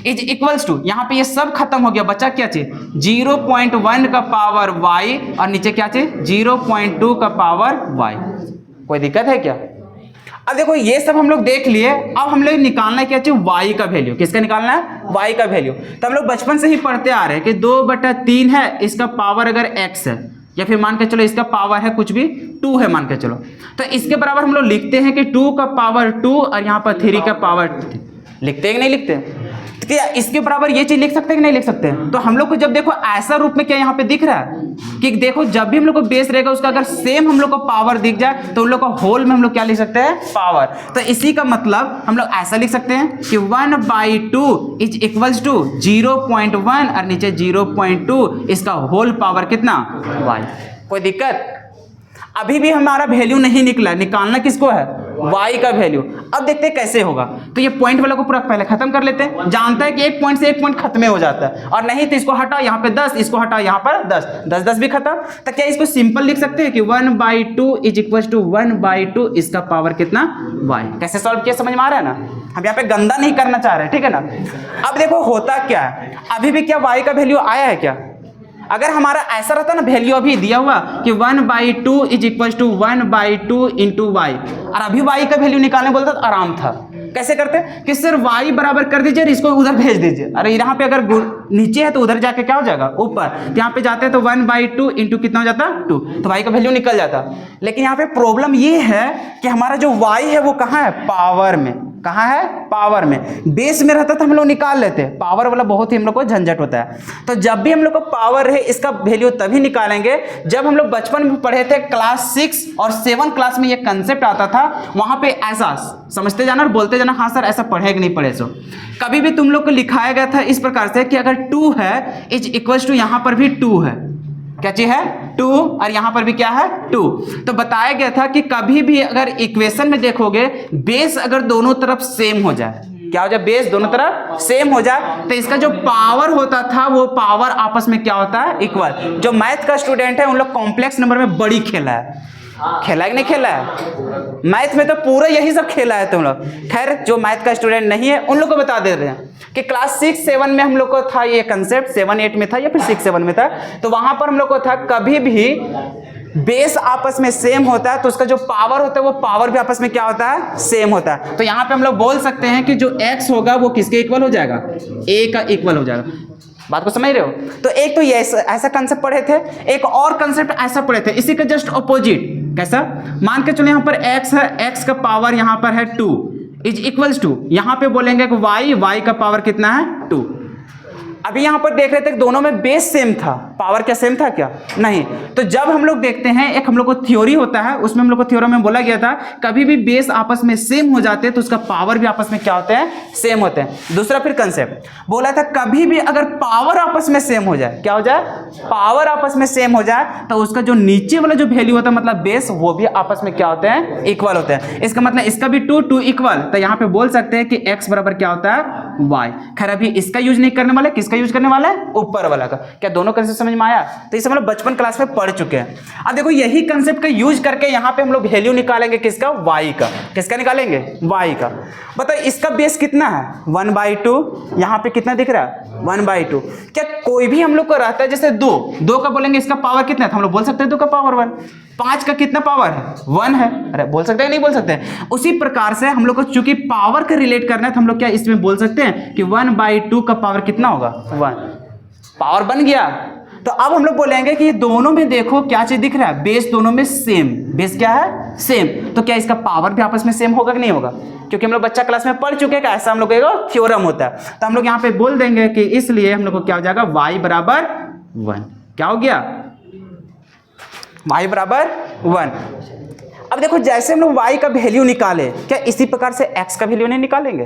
S1: इज इक्वल्स टू, यहाँ पे ये सब खत्म हो गया, बचा क्या चीज 0.1 का पावर y और नीचे क्या चीज 0.2 का पावर y। कोई दिक्कत है क्या। अब देखो ये सब हम लोग देख लिए, अब हम लोग निकालना है क्या चाहिए, y का वैल्यू। किसका निकालना है, y का वैल्यू। तो हम लोग बचपन से ही पढ़ते आ रहे हैं कि 2/3 है, इसका पावर अगर x है, या फिर मान के चलो इसका पावर है कुछ भी 2 है मान के चलो, तो इसके बराबर हम लोग लिखते हैं कि 2 का पावर 2 और यहाँ पर 3 का पावर 3। लिखते हैं कि नहीं लिखते, तो क्या इसके बराबर ये चीज लिख सकते हैं कि नहीं लिख सकते। तो हम लोग को जब देखो ऐसा रूप में क्या यहाँ पे दिख रहा है कि देखो जब भी हम लोग को बेस रहेगा उसका अगर सेम हम लोग को पावर दिख जाए तो उन लोग को होल में हम लोग क्या लिख सकते हैं, पावर। तो इसी का मतलब हम लोग ऐसा लिख सकते हैं कि 1/2 इज इक्वल्स टू 0.1 और नीचे 0.2, इसका होल पावर कितना y। कोई दिक्कत। अभी भी हमारा वैल्यू नहीं निकला, निकालना किसको है, y का वैल्यू। अब देखते हैं कैसे होगा। तो ये पॉइंट वाला को पूरा पहले खत्म कर लेते हैं। जानता है कि एक पॉइंट से एक पॉइंट खत्म हो जाता है, और नहीं तो इसको हटाओ यहाँ पे 10, इसको हटाओ यहाँ पर 10, 10 10 भी खत्म। तो क्या इसको सिंपल लिख सकते हैं कि 1/2 इज इक्वल टू 1/2 इसका पावर कितना y। कैसे सॉल्व किया समझ में आ रहा है ना। हम यहाँ पे गंदा नहीं करना चाह रहे हैं, ठीक है ना। अब देखो होता क्या है, अभी भी क्या y का वैल्यू आया है क्या। अगर हमारा ऐसा रहता ना वैल्यू अभी दिया हुआ कि 1/2 is equal to 1/2 into y, और अभी y का वैल्यू निकालने बोलता तो आराम था। कैसे करते कि सर y बराबर कर दीजिए और इसको उधर भेज दीजिए। अरे यहाँ पे अगर नीचे है तो उधर जाके क्या हो जाएगा ऊपर, तो यहाँ पे जाते हैं तो 1/2 इंटू कितना हो जाता 2, तो y का वैल्यू निकल जाता। लेकिन यहाँ पे प्रॉब्लम ये है कि हमारा जो y है वो कहाँ है, पावर में। कहाँ है, पावर में। बेस में रहता तो हम लोग निकाल लेते, पावर वाला बहुत ही हम लोग को झंझट होता है। तो जब भी हम लोग को पावर है इसका वैल्यू तभी निकालेंगे जब हम लोग बचपन में पढ़े थे क्लास 6 और 7 क्लास में ये कंसेप्ट आता था। वहां पे ऐसा समझते जाना और बोलते जाना हाँ सर ऐसा पढ़े कि नहीं पढ़े। सो कभी भी तुम लोग को लिखाया गया था इस प्रकार से कि अगर 2 है इज इक्वल टू यहां पर भी 2 है, क्या चीज है 2, और यहां पर भी क्या है 2। तो बताया गया था कि कभी भी अगर इक्वेशन में देखोगे बेस अगर दोनों तरफ सेम हो जाए, क्या हो जाए, बेस दोनों तरफ सेम हो जाए, तो इसका जो पावर होता था वो पावर आपस में क्या होता है, इक्वल। जो मैथ का स्टूडेंट है उन लोग कॉम्प्लेक्स नंबर में बड़ी खेला है, खेला है कि नहीं खेला है। मैथ में तो पूरा यही सब खेला है तुम लोग। खैर जो मैथ का स्टूडेंट नहीं है उन लोग को बता दे रहे हैं कि क्लास 6 7 में हम लोग को था ये कंसेप्ट, 7 8 में था या फिर 6 7 में था। तो वहां पर हम लोग को था कभी भी बेस आपस में सेम होता है तो उसका जो पावर होता है वो पावर भी आपस में क्या होता है, सेम होता है। तो यहाँ पे हम लोग बोल सकते हैं कि जो x होगा वो किसके इक्वल हो जाएगा, a का इक्वल हो जाएगा। बात को समझ रहे हो। तो एक तो ये ऐसा कंसेप्ट पढ़े थे, एक और कंसेप्ट ऐसा पढ़े थे, इसी का जस्ट ऑपोजिट। कैसा, मान के चलो यहाँ पर x है, x का पावर यहाँ पर है 2 इज इक्वल्स टू, यहाँ पे बोलेंगे कि y का पावर कितना है 2। अभी यहां पर देख रहे थे कि दोनों में बेस सेम था, पावर क्या सेम था क्या, नहीं। तो जब हम लोग देखते हैं एक हम लोग को थ्योरी होता है, उसमें हम लोग को थ्योरम में बोला गया था कभी भी बेस आपस में सेम हो जाते हैं तो उसका पावर भी आपस में क्या होते हैं, सेम होते हैं। दूसरा फिर कंसेप्ट बोला था कभी भी अगर पावर आपस में सेम हो जाए, क्या हो जाए, पावर आपस में सेम हो जाए, तो उसका जो नीचे वाला जो वैल्यू होता है मतलब बेस, वो भी आपस में क्या होते हैं, इक्वल होते हैं। इसका मतलब इसका भी 2 इक्वल, तो यहाँ पे बोल सकते हैं कि x बराबर क्या होता है y। खैर अभी इसका यूज नहीं करने वाले, किसका यूज करने वाला है, ऊपर वाला का। क्या दोनों कंसेप्ट समझ में आया। तो इसे हम लोग बचपन क्लास में पढ़ चुके हैं। अब देखो यही कंसेप्ट का यूज करके यहाँ पे हम लोग वैल्यू निकालेंगे किसका, y का। किसका निकालेंगे, y का। बताओ इसका बेस कितना है 1/2, यहाँ पे कितना दिख रहा है 1/2। क्या कोई भी हम लोग को रहता है जैसे 2 का बोलेंगे इसका पावर कितना है, तो हम लोग बोल सकते हैं 2 का पावर 1। 5 का कितना पावर है 1 है, अरे बोल सकते हैं नहीं बोल सकते। उसी प्रकार से हम लोग को चूंकि पावर का रिलेट करना है तो हम लोग क्या इसमें बोल सकते हैं कि 1/2 का पावर कितना होगा 1, पावर बन गया। तो अब हम लोग बोलेंगे कि ये दोनों में देखो क्या चीज दिख रहा है, बेस दोनों में सेम, बेस क्या है सेम। तो क्या इसका पावर भी आपस में सेम होगा कि नहीं होगा, क्योंकि हम लोग बच्चा क्लास में पढ़ चुके हैं ऐसा हम लोग का थ्योरम होता है। तो हम लोग यहाँ पे बोल देंगे कि इसलिए हम लोग को क्या हो जाएगा y बराबर 1। क्या हो गया, y बराबर 1। अब देखो जैसे हम लोग y का वैल्यू निकाले, क्या इसी प्रकार से x का वैल्यू नहीं निकालेंगे,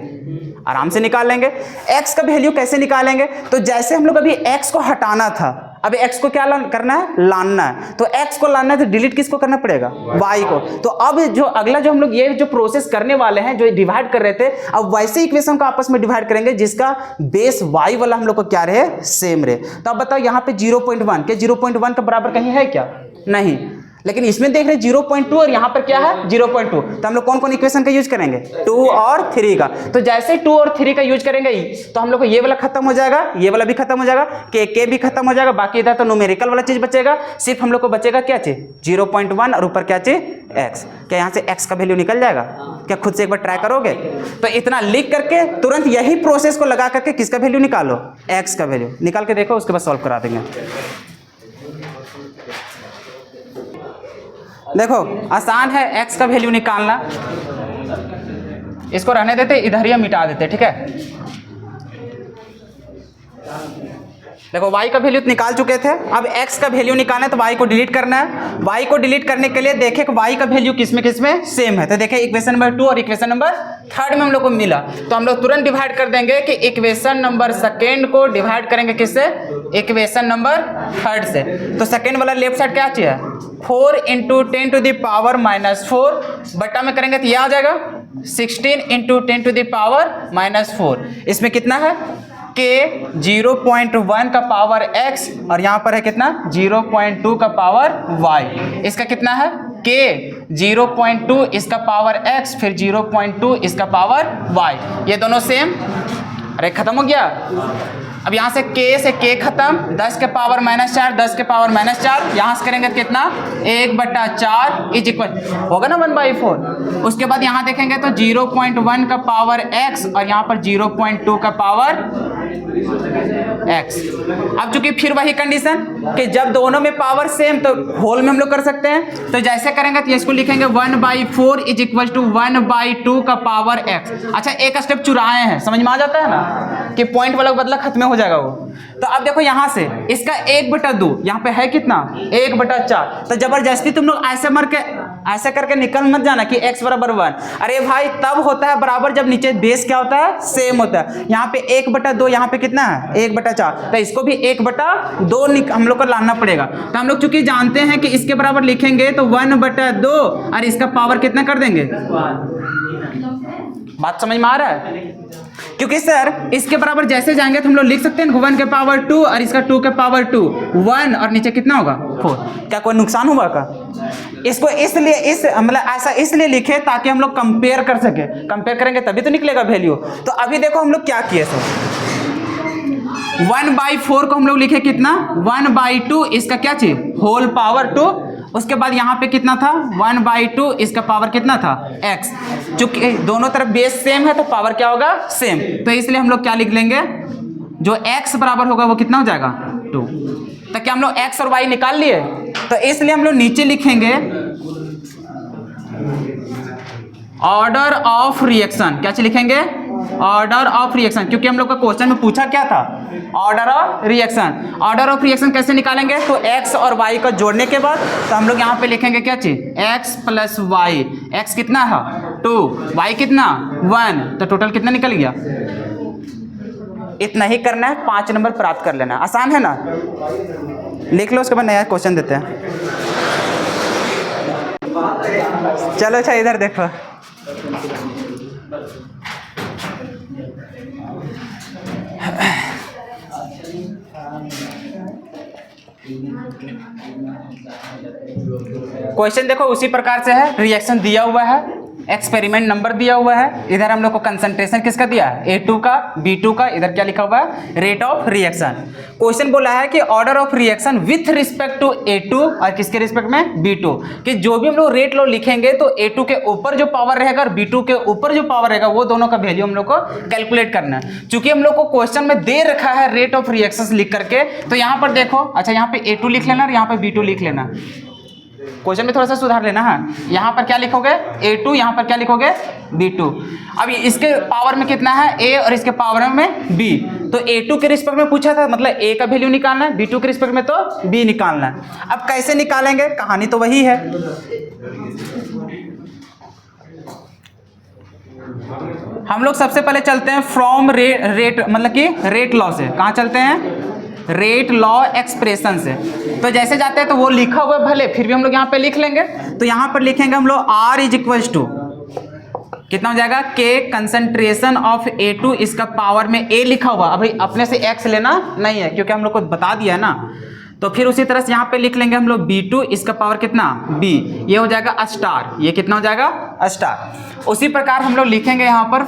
S1: आराम से निकाल लेंगे। x का वैल्यू कैसे निकालेंगे, तो जैसे हम लोग अभी x को हटाना था, अभी x को क्या करना है, लाना है। तो x को लाना है तो डिलीट किसको करना पड़ेगा, y को। तो अब जो अगला जो हम लोग ये जो प्रोसेस करने वाले हैं, जो डिवाइड कर रहे थे, अब वैसे इक्वेशन को आपस में डिवाइड करेंगे जिसका बेस y वाला हम लोग को क्या रहे, सेम रहे। तो अब बताओ यहाँ पे 0.1, क्या 0.1 का बराबर कहीं है क्या, नहीं। लेकिन इसमें देख रहे 0.2 और यहाँ पर क्या है 0.2। तो हम लोग कौन कौन इक्वेशन का यूज करेंगे, 2 और 3 का। तो जैसे 2 और 3 का यूज करेंगे तो हम लोग को ये वाला खत्म हो जाएगा, ये वाला भी खत्म हो जाएगा, के भी खत्म हो जाएगा। बाकी इधर तो न्यूमेरिकल वाला चीज बचेगा, सिर्फ हम लोग को बचेगा क्या चीज 0.1 और ऊपर क्या चीज x। क्या यहाँ से x का वैल्यू निकल जाएगा, क्या खुद से एक बार ट्राई करोगे। तो इतना लिख करके तुरंत यही प्रोसेस को लगा करके किसका वैल्यू निकालो, x का वैल्यू निकाल के देखो, उसके बाद सॉल्व करा देंगे। देखो आसान है x का वैल्यू निकालना, इसको रहने देते, इधर ही मिटा देते, ठीक है। देखो y का वैल्यू निकाल चुके थे, अब x का वैल्यू निकालना है तो y को डिलीट करना है। y को डिलीट करने के लिए देखे कि y का वैल्यू किसमें किसमें सेम है। तो देखे इक्वेशन नंबर 2 और इक्वेशन नंबर 3 में हम लोग को मिला, तो हम लोग तुरंत डिवाइड कर देंगे कि इक्वेशन नंबर 2 को डिवाइड करेंगे किससे, इक्वेशन नंबर 3 से। तो सेकेंड वाला लेफ्ट साइड क्या चाहिए 4 इंटू 10 टू द पावर -4 बटा में करेंगे तो यह आ जाएगा 16 इंटू 10 टू द पावर -4। इसमें कितना है k 0.1 का पावर x और यहाँ पर है कितना 0.2 का पावर y। इसका कितना है k 0.2 इसका पावर x फिर 0.2 इसका पावर y। ये दोनों सेम। अरे खत्म हो गया। अब यहाँ से k खत्म, 10 के पावर -4 10 के पावर -4 यहाँ से करेंगे तो कितना 1/4 इज इक्वल होगा ना 1/4। उसके बाद यहाँ देखेंगे तो 0.1 का पावर x और यहाँ पर 0.2 का पावर x। अब चूंकि फिर वही कंडीशन कि जब दोनों में पावर सेम तो होल में हम लोग कर सकते हैं। तो जैसे करेंगे तो इसको लिखेंगे 1/4 इज इक्वल टू 1/2 का पावर x। अच्छा एक स्टेप चुराए हैं, समझ में आ जाता है ना कि पॉइंट वाला बदला खत्म हो जाएगा वो। तो अब देखो यहाँ से इसका 1/2 यहाँ पे है कितना 1/4। तो जबरदस्ती तुम लोग ऐसे करके निकल मत जाना कि x बराबर 1। अरे भाई तब होता है बराबर जब नीचे बेस क्या होता है सेम होता है। यहाँ पे 1/2 यहाँ पे कितना है 1/4 तो इसको भी 1/2 हम लोग को लाना पड़ेगा। तो हम लोग चूंकि जानते हैं कि इसके बराबर लिखेंगे तो 1/2 और इसका पावर कितना कर देंगे। बात समझ में आ रहा है? क्योंकि सर इसके बराबर जैसे जाएंगे तो हम लोग लिख सकते हैं 1 के पावर 2 और इसका 2 के पावर 2 1 और नीचे कितना होगा 4। क्या कोई नुकसान हुआ का? इसको इसलिए मतलब ऐसा इसलिए लिखे ताकि हम लोग कंपेयर कर सके। कंपेयर करेंगे तभी तो निकलेगा वैल्यू। तो अभी देखो हम लोग क्या किए सर 1/4 को हम लोग लिखे कितना 1/2 इसका क्या चाहिए होल पावर 2। उसके बाद यहाँ पे कितना था 1/2 इसका पावर कितना था x। चूंकि दोनों तरफ बेस सेम है तो पावर क्या होगा सेम। तो इसलिए हम लोग क्या लिख लेंगे जो x बराबर होगा वो कितना हो जाएगा 2। तो क्या हम लोग x और y निकाल लिए? तो इसलिए हम लोग नीचे लिखेंगे ऑर्डर ऑफ रिएक्शन। क्या चीज लिखेंगे ऑर्डर ऑफ रिएक्शन, क्योंकि हम लोग का क्वेश्चन में पूछा क्या था order of reaction. Order of reaction कैसे निकालेंगे तो x और y को जोड़ने के बाद तो हम लोग यहाँ पे लिखेंगे क्या चीज x प्लस y। x कितना है 2 y कितना 1 तो टोटल कितना निकल गया। इतना ही करना है 5 नंबर प्राप्त कर लेना। आसान है ना, लिख लो उसके बाद नया क्वेश्चन देते हैं। चलो अच्छा इधर देखो क्वेश्चन देखो उसी प्रकार से है। रिएक्शन दिया हुआ है, एक्सपेरिमेंट नंबर दिया हुआ है, इधर हम लोग को कंसंट्रेशन किसका दिया है A2 का B2 का, इधर क्या लिखा हुआ है रेट ऑफ रिएक्शन। क्वेश्चन बोला है कि order of reaction with respect to A2 और किसके रिस्पेक्ट में B2, कि जो भी हम लोग रेट लो लिखेंगे तो A2 के ऊपर जो पावर रहेगा और B2 के ऊपर जो पावर रहेगा वो दोनों का वैल्यू हम लोग को कैलकुलेट करना है। चूंकि हम लोग को क्वेश्चन में दे रखा है रेट ऑफ रिएक्शन लिख करके, तो यहाँ पर देखो अच्छा यहाँ पे A2 लिख लेना और यहाँ पे B2 लिख लेना। क्वेश्चन में थोड़ा सा सुधार लेना है। यहाँ पर क्या लिखोगे A2, यहाँ पर क्या लिखोगे B2। अब इसके पावर में कितना है A और इसके पावर में B। तो A2 के रिस्पेक्ट में पूछा था मतलब A का वैल्यू निकालना है, B2 के रिस्पेक्ट में तो B निकालना है। अब कैसे निकालेंगे कहानी तो वही है। हम लोग सबसे पहले चलते हैं फ्रॉम रेट मतलब कि रेट लॉ से। कहाँ चलते हैं रेट लॉ एक्सप्रेशन से। तो जैसे जाते हैं तो वो लिखा हुआ भले फिर भी हम लोग यहाँ पे लिख लेंगे। तो यहाँ पर लिखेंगे हम लोग R इज इक्वल्स टू कितना हो जाएगा K कंसंट्रेशन ऑफ A2 इसका पावर में A लिखा हुआ। अभी अपने से X लेना नहीं है क्योंकि हम लोग को बता दिया है ना। तो फिर उसी तरह से यहाँ पे लिख लेंगे हम लोग B2 इसका पावर कितना B, ये हो जाएगा स्टार, ये कितना हो जाएगा स्टार। उसी प्रकार हम लोग लिखेंगे यहाँ पर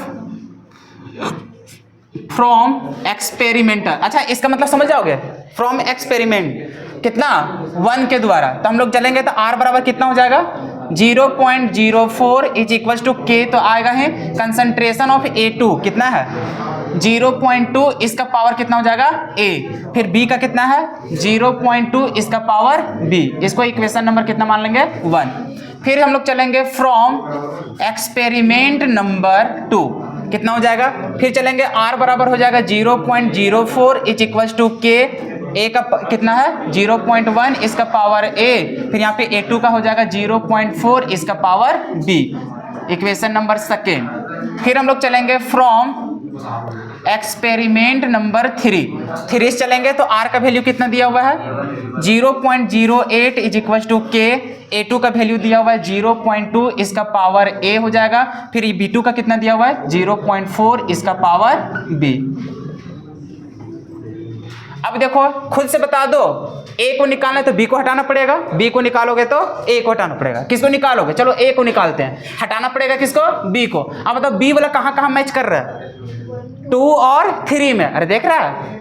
S1: फ्रॉम एक्सपेरिमेंटल। अच्छा इसका मतलब समझ जाओगे फ्रॉम एक्सपेरिमेंट कितना 1 के द्वारा। तो हम लोग चलेंगे तो R बराबर कितना हो जाएगा 0.04 इज इक्वल टू K। तो आएगा है कंसंट्रेशन ऑफ A2 कितना है 0.2 इसका पावर कितना हो जाएगा A, फिर B का कितना है 0.2 इसका पावर B। इसको इक्वेशन नंबर कितना मान लेंगे 1। फिर हम लोग चलेंगे फ्रॉम एक्सपेरिमेंट नंबर 2 कितना हो जाएगा। फिर चलेंगे R बराबर हो जाएगा 0.04 is equal to K। A का कितना है 0.1 इसका पावर A, फिर यहाँ पे A2 का हो जाएगा 0.4 इसका पावर B, इक्वेशन नंबर 2। फिर हम लोग चलेंगे फ्रॉम एक्सपेरिमेंट नंबर 3 से चलेंगे तो R का वैल्यू कितना दिया हुआ है 0.08 is equal to K, A2 का वैल्यू दिया हुआ है 0.2, इसका पावर A हो जाएगा। फिर B2 का कितना दिया हुआ है 0.4, इसका पावर B। अब देखो खुद से बता दो, A को निकालना है तो B को हटाना पड़ेगा, B को निकालोगे तो A को हटाना पड़ेगा। किसको निकालोगे, चलो A को निकालते हैं, हटाना पड़ेगा किसको, B को। अब बताओ B वाला कहाँ कहाँ मैच कर रहा है 2 और 3 में, अरे देख रहा है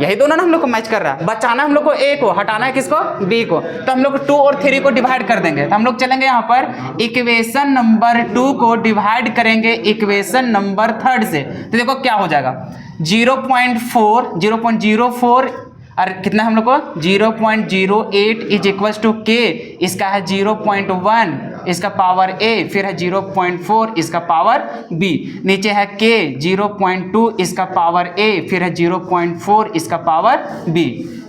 S1: यही दोनों ना हम लोग को मैच कर रहा है। बचाना हम लोग को A को, हटाना है किसको, B को। तो हम लोग 2 और 3 को डिवाइड कर देंगे। तो हम लोग चलेंगे यहाँ पर इक्वेशन नंबर 2 को डिवाइड करेंगे इक्वेशन नंबर 3 से। तो देखो क्या हो जाएगा 0.04 और कितना हम लोग को 0.08 इज इक्वल टू K, इसका है 0.1, इसका पावर A, फिर है 0.4, इसका पावर B, नीचे है K 0.2, इसका पावर A, फिर है 0.4, इसका पावर B।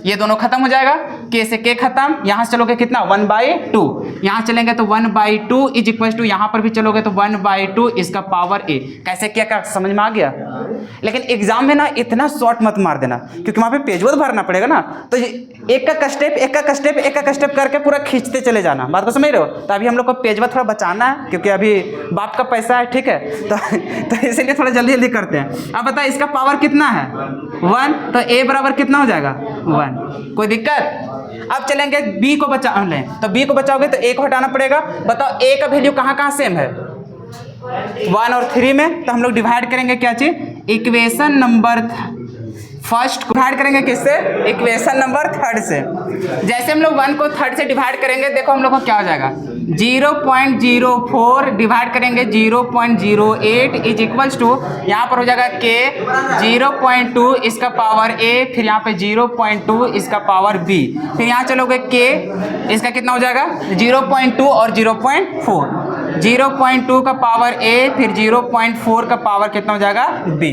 S1: ये दोनों खत्म हो जाएगा, K से K खत्म। यहाँ से चलोगे कितना 1/2, यहाँ चलेंगे तो 1/2 इज इक्वल टू, यहाँ पर भी चलोगे तो 1/2, इसका पावर A। कैसे किया, क्या समझ में आ गया। लेकिन एग्जाम में ना इतना शॉर्ट मत मार देना, क्योंकि वहाँ पे पेजवत भरना पड़ेगा ना, तो एक का स्टेप करके पूरा खींचते चले जाना। बात को समझ रहे हो। तो अभी हम लोग को पेजवत थोड़ा बचाना है, क्योंकि अभी बाप का पैसा है, ठीक है, तो इसलिए थोड़ा जल्दी जल्दी करते हैं। अब बता इसका पावर कितना है 1, तो A बराबर कितना हो जाएगा 1, कोई दिक्कत। अब चलेंगे B को बचा लें, तो B को बचाओगे तो A को हटाना पड़ेगा। बताओ A का वैल्यू कहाँ कहाँ सेम है 1 और 3 में। तो हम लोग डिवाइड करेंगे क्या चीज, इक्वेशन नंबर फर्स्ट को डिवाइड करेंगे किससे, इक्वेशन नंबर 3 से। जैसे हम लोग 1 को 3 से डिवाइड करेंगे, देखो हम लोग को क्या हो जाएगा 0.04 डिवाइड करेंगे 0.08 इज इक्वल्स टू, यहाँ पर हो जाएगा K 0.2, इसका पावर A, फिर यहाँ पे 0.2, इसका पावर B, फिर यहाँ चलोगे K, इसका कितना हो जाएगा 0.2 और 0.4, 0.2 का पावर A, फिर 0.4 का पावर कितना हो जाएगा B।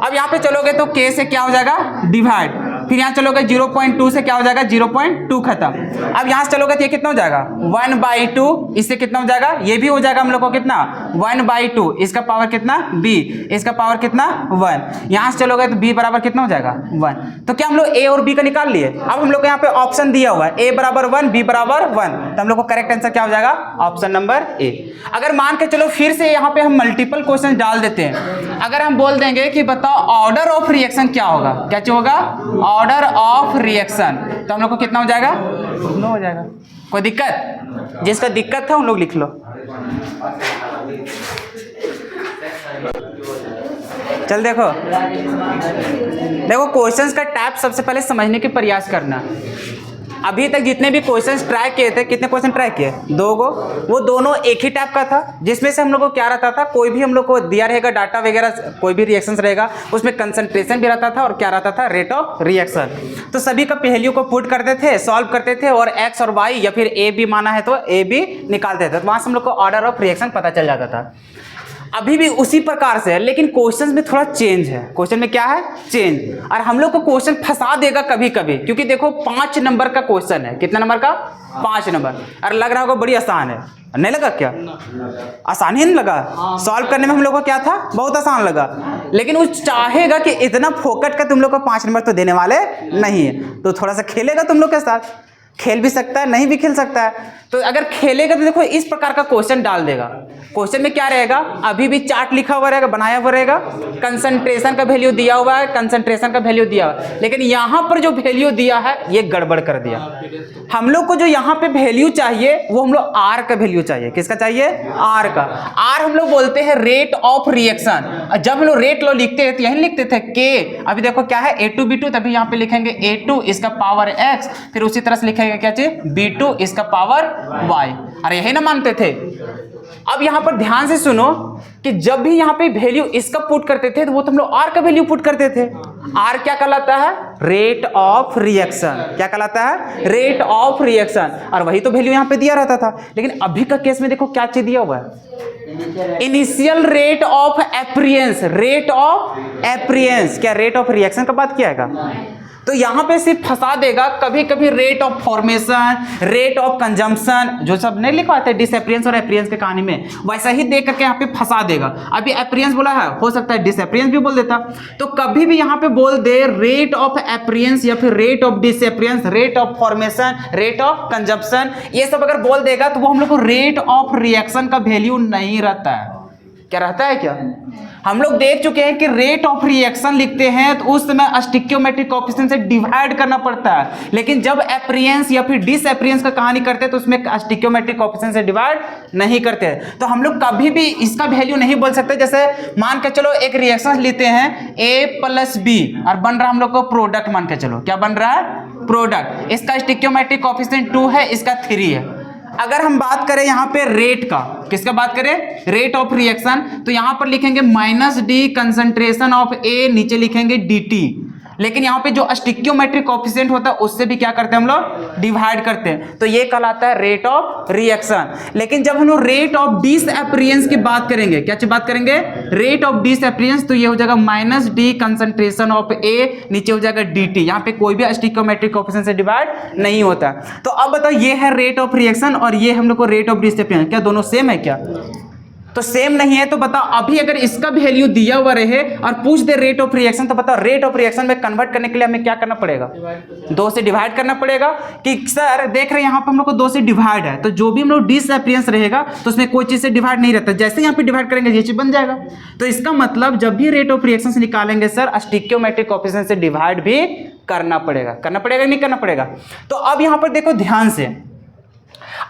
S1: अब यहाँ पे चलोगे तो K से क्या हो जाएगा डिवाइड, फिर यहाँ चलोगे 0.2 से क्या हो जाएगा 0.2 खत्म। अब यहाँ से चलोगे तो ये कितना हो जाएगा 1/2, इससे कितना हो जाएगा, ये भी हो जाएगा हम लोग को कितना 1/2, इसका पावर कितना B, इसका पावर कितना 1। यहाँ से चलोगे तो B बराबर कितना हो जाएगा 1। तो क्या हम लोग A और B का निकाल लिए। अब हम लोग को यहाँ पे ऑप्शन दिया हुआ है A बराबर 1, B बराबर 1, तो हम लोग को करेक्ट आंसर क्या हो जाएगा ऑप्शन नंबर A। अगर मान के चलो फिर से यहाँ पे हम मल्टीपल क्वेश्चन डाल देते हैं, अगर हम बोल देंगे कि बताओ ऑर्डर ऑफ रिएक्शन क्या होगा, क्या होगा ऑर्डर ऑफ रिएक्शन, तो हम लोग को कितना हो जाएगा 9 हो जाएगा। कोई दिक्कत, जिसका दिक्कत था उन लोग लिख लो। चल देखो क्वेश्चंस का टाइप सबसे पहले समझने की प्रयास करना। अभी तक जितने भी क्वेश्चंस ट्राई किए थे, कितने क्वेश्चन ट्राई किए 2 गो, वो दोनों एक ही टाइप का था, जिसमें से हम लोग को क्या रहता था, कोई भी हम लोग को दिया रहेगा डाटा वगैरह, कोई भी रिएक्शंस रहेगा उसमें कंसंट्रेशन भी रहता था और क्या रहता था रेट ऑफ रिएक्शन। तो सभी का वैल्यू को पुट करते थे, सॉल्व करते थे और एक्स और वाई या फिर ए बी माना है तो ए बी निकालते थे, तो वहाँ से हम लोग को ऑर्डर ऑफ रिएक्शन पता चल जाता था। अभी भी उसी प्रकार से है, लेकिन क्वेश्चन में थोड़ा चेंज है। क्वेश्चन में क्या है चेंज, और हम लोग को क्वेश्चन फंसा देगा कभी कभी, क्योंकि देखो 5 नंबर का क्वेश्चन है। कितना नंबर का 5 नंबर। अरे लग रहा होगा बड़ी आसान है, नहीं लगा क्या, आसान ही नहीं लगा। सॉल्व करने में हम लोग को क्या था बहुत आसान लगा, लेकिन वो चाहेगा कि इतना फोकट का तुम लोग को 5 नंबर तो देने वाले नहीं है, तो थोड़ा सा खेलेगा तुम लोग के साथ, खेल भी सकता है नहीं भी खेल सकता है। तो अगर खेलेगा तो देखो इस प्रकार का क्वेश्चन डाल देगा। क्वेश्चन में क्या रहेगा, अभी भी चार्ट लिखा हुआ रहेगा, बनाया हुआ रहेगा, कंसंट्रेशन का वैल्यू दिया हुआ है, कंसंट्रेशन का वैल्यू दिया हुआ है, लेकिन यहाँ पर जो वैल्यू दिया है ये गड़बड़ कर दिया। हम लोग को जो यहाँ पे वैल्यू चाहिए वो हम लोग आर का वैल्यू चाहिए। किसका चाहिए, आर का। आर हम लोग बोलते हैं रेट ऑफ रिएक्शन। जब हम लोग रेट लो लिखते हैं तो यही लिखते थे के, अभी देखो क्या है A2 B2, तभी यहाँ पे लिखेंगे A2 इसका पावर x, फिर उसी तरह से लिखेंगे क्या चाहिए B2 इसका पावर y। अरे यही ना मानते थे। अब यहाँ पर ध्यान से सुनो कि जब भी यहाँ पे वैल्यू इसका पुट करते थे तो वो तो हम लोग आर का वैल्यू पुट करते थे। आर क्या कहलाता है, रेट ऑफ रिएक्शन। क्या कहलाता है, रेट ऑफ रिएक्शन, और वही तो वैल्यू यहाँ पे दिया रहता था। लेकिन अभी का केस में देखो क्या चीज दिया हुआ है, initial rate of appearance. Rate of appearance क्या रेट ऑफ रिएक्शन का बात किया है? तो यहाँ पे सिर्फ फंसा देगा, कभी कभी rate of formation, rate of consumption, जो सब नहीं लिखवाते हैं डिसएपरियंस और एपरियंस के कहानी में, वैसा ही देख करके यहाँ पे फंसा देगा। अभी एपरियंस बोला है, हो सकता है डिसएपरियंस भी बोल देता। तो कभी भी यहाँ पे बोल दे रेट ऑफ एपरियंस या फिर rate of disappearance, rate of formation, rate of consumption, ये सब अगर बोल देगा तो वो हम लोग को रेट ऑफ रिएक्शन का वैल्यू नहीं रहता है। क्या रहता है? क्या हम लोग देख चुके हैं कि रेट ऑफ रिएक्शन लिखते हैं तो उस समय स्टिक्योमेट्रिक कोएफिशिएंट से डिवाइड करना पड़ता है, लेकिन जब एपरियंस या फिर डिसएपरियंस का कहानी करते हैं तो उसमें स्टिक्योमेट्रिक कोएफिशिएंट से डिवाइड नहीं करते हैं। तो हम लोग कभी भी इसका वैल्यू नहीं बोल सकते। जैसे मान के चलो एक रिएक्शन लेते हैं A+B और बन रहा हम लोग को प्रोडक्ट, मान के चलो क्या बन रहा है? प्रोडक्ट। इसका स्टिक्योमेट्रिक कोएफिशिएंट 2 है, इसका 3 है। अगर हम बात करें यहाँ पे रेट का, किसका बात करें? रेट ऑफ रिएक्शन, तो यहाँ पर लिखेंगे -D कंसंट्रेशन ऑफ A, नीचे लिखेंगे dt। लेकिन यहाँ पे जो स्टिक्योमेट्रिक कोएफिशिएंट होता है उससे भी क्या करते हैं हम लोग? डिवाइड करते हैं। तो ये कहलाता है रेट ऑफ रिएक्शन। लेकिन जब हम लोग रेट ऑफ डिसएपरियंस की बात करेंगे, क्या चीज बात करेंगे? रेट ऑफ डिसएपरियंस, तो ये हो जाएगा -D कंसंट्रेशन ऑफ A, नीचे हो जाएगा dt। यहाँ पे कोई भी स्टिक्योमेट्रिक कोएफिशिएंट से डिवाइड नहीं होता। तो अब बताओ, ये है रेट ऑफ रिएक्शन और ये हम लोग को रेट ऑफ डिसएपरियंस, क्या दोनों सेम है? क्या तो सेम नहीं है। तो बताओ अभी अगर इसका वैल्यू दिया हुआ रहे और पूछ दे रेट ऑफ रिएक्शन, तो बताओ रेट ऑफ रिएक्शन में कन्वर्ट करने के लिए हमें क्या करना पड़ेगा? 2 से डिवाइड करना पड़ेगा। कि सर देख रहे हैं यहाँ पे हम लोग को 2 से डिवाइड है, तो जो भी हम लोग डिसएपरियंस रहेगा तो उसमें कोई चीज से डिवाइड नहीं रहता, जैसे यहाँ पे डिवाइड करेंगे ये चीज बन जाएगा। तो इसका मतलब जब भी रेट ऑफ रिएक्शन से निकालेंगे सर, स्टिक्योमेट्रिक कोएफिशिएंट से डिवाइड भी करना पड़ेगा। करना पड़ेगा नहीं करना पड़ेगा? तो अब यहाँ पर देखो ध्यान से,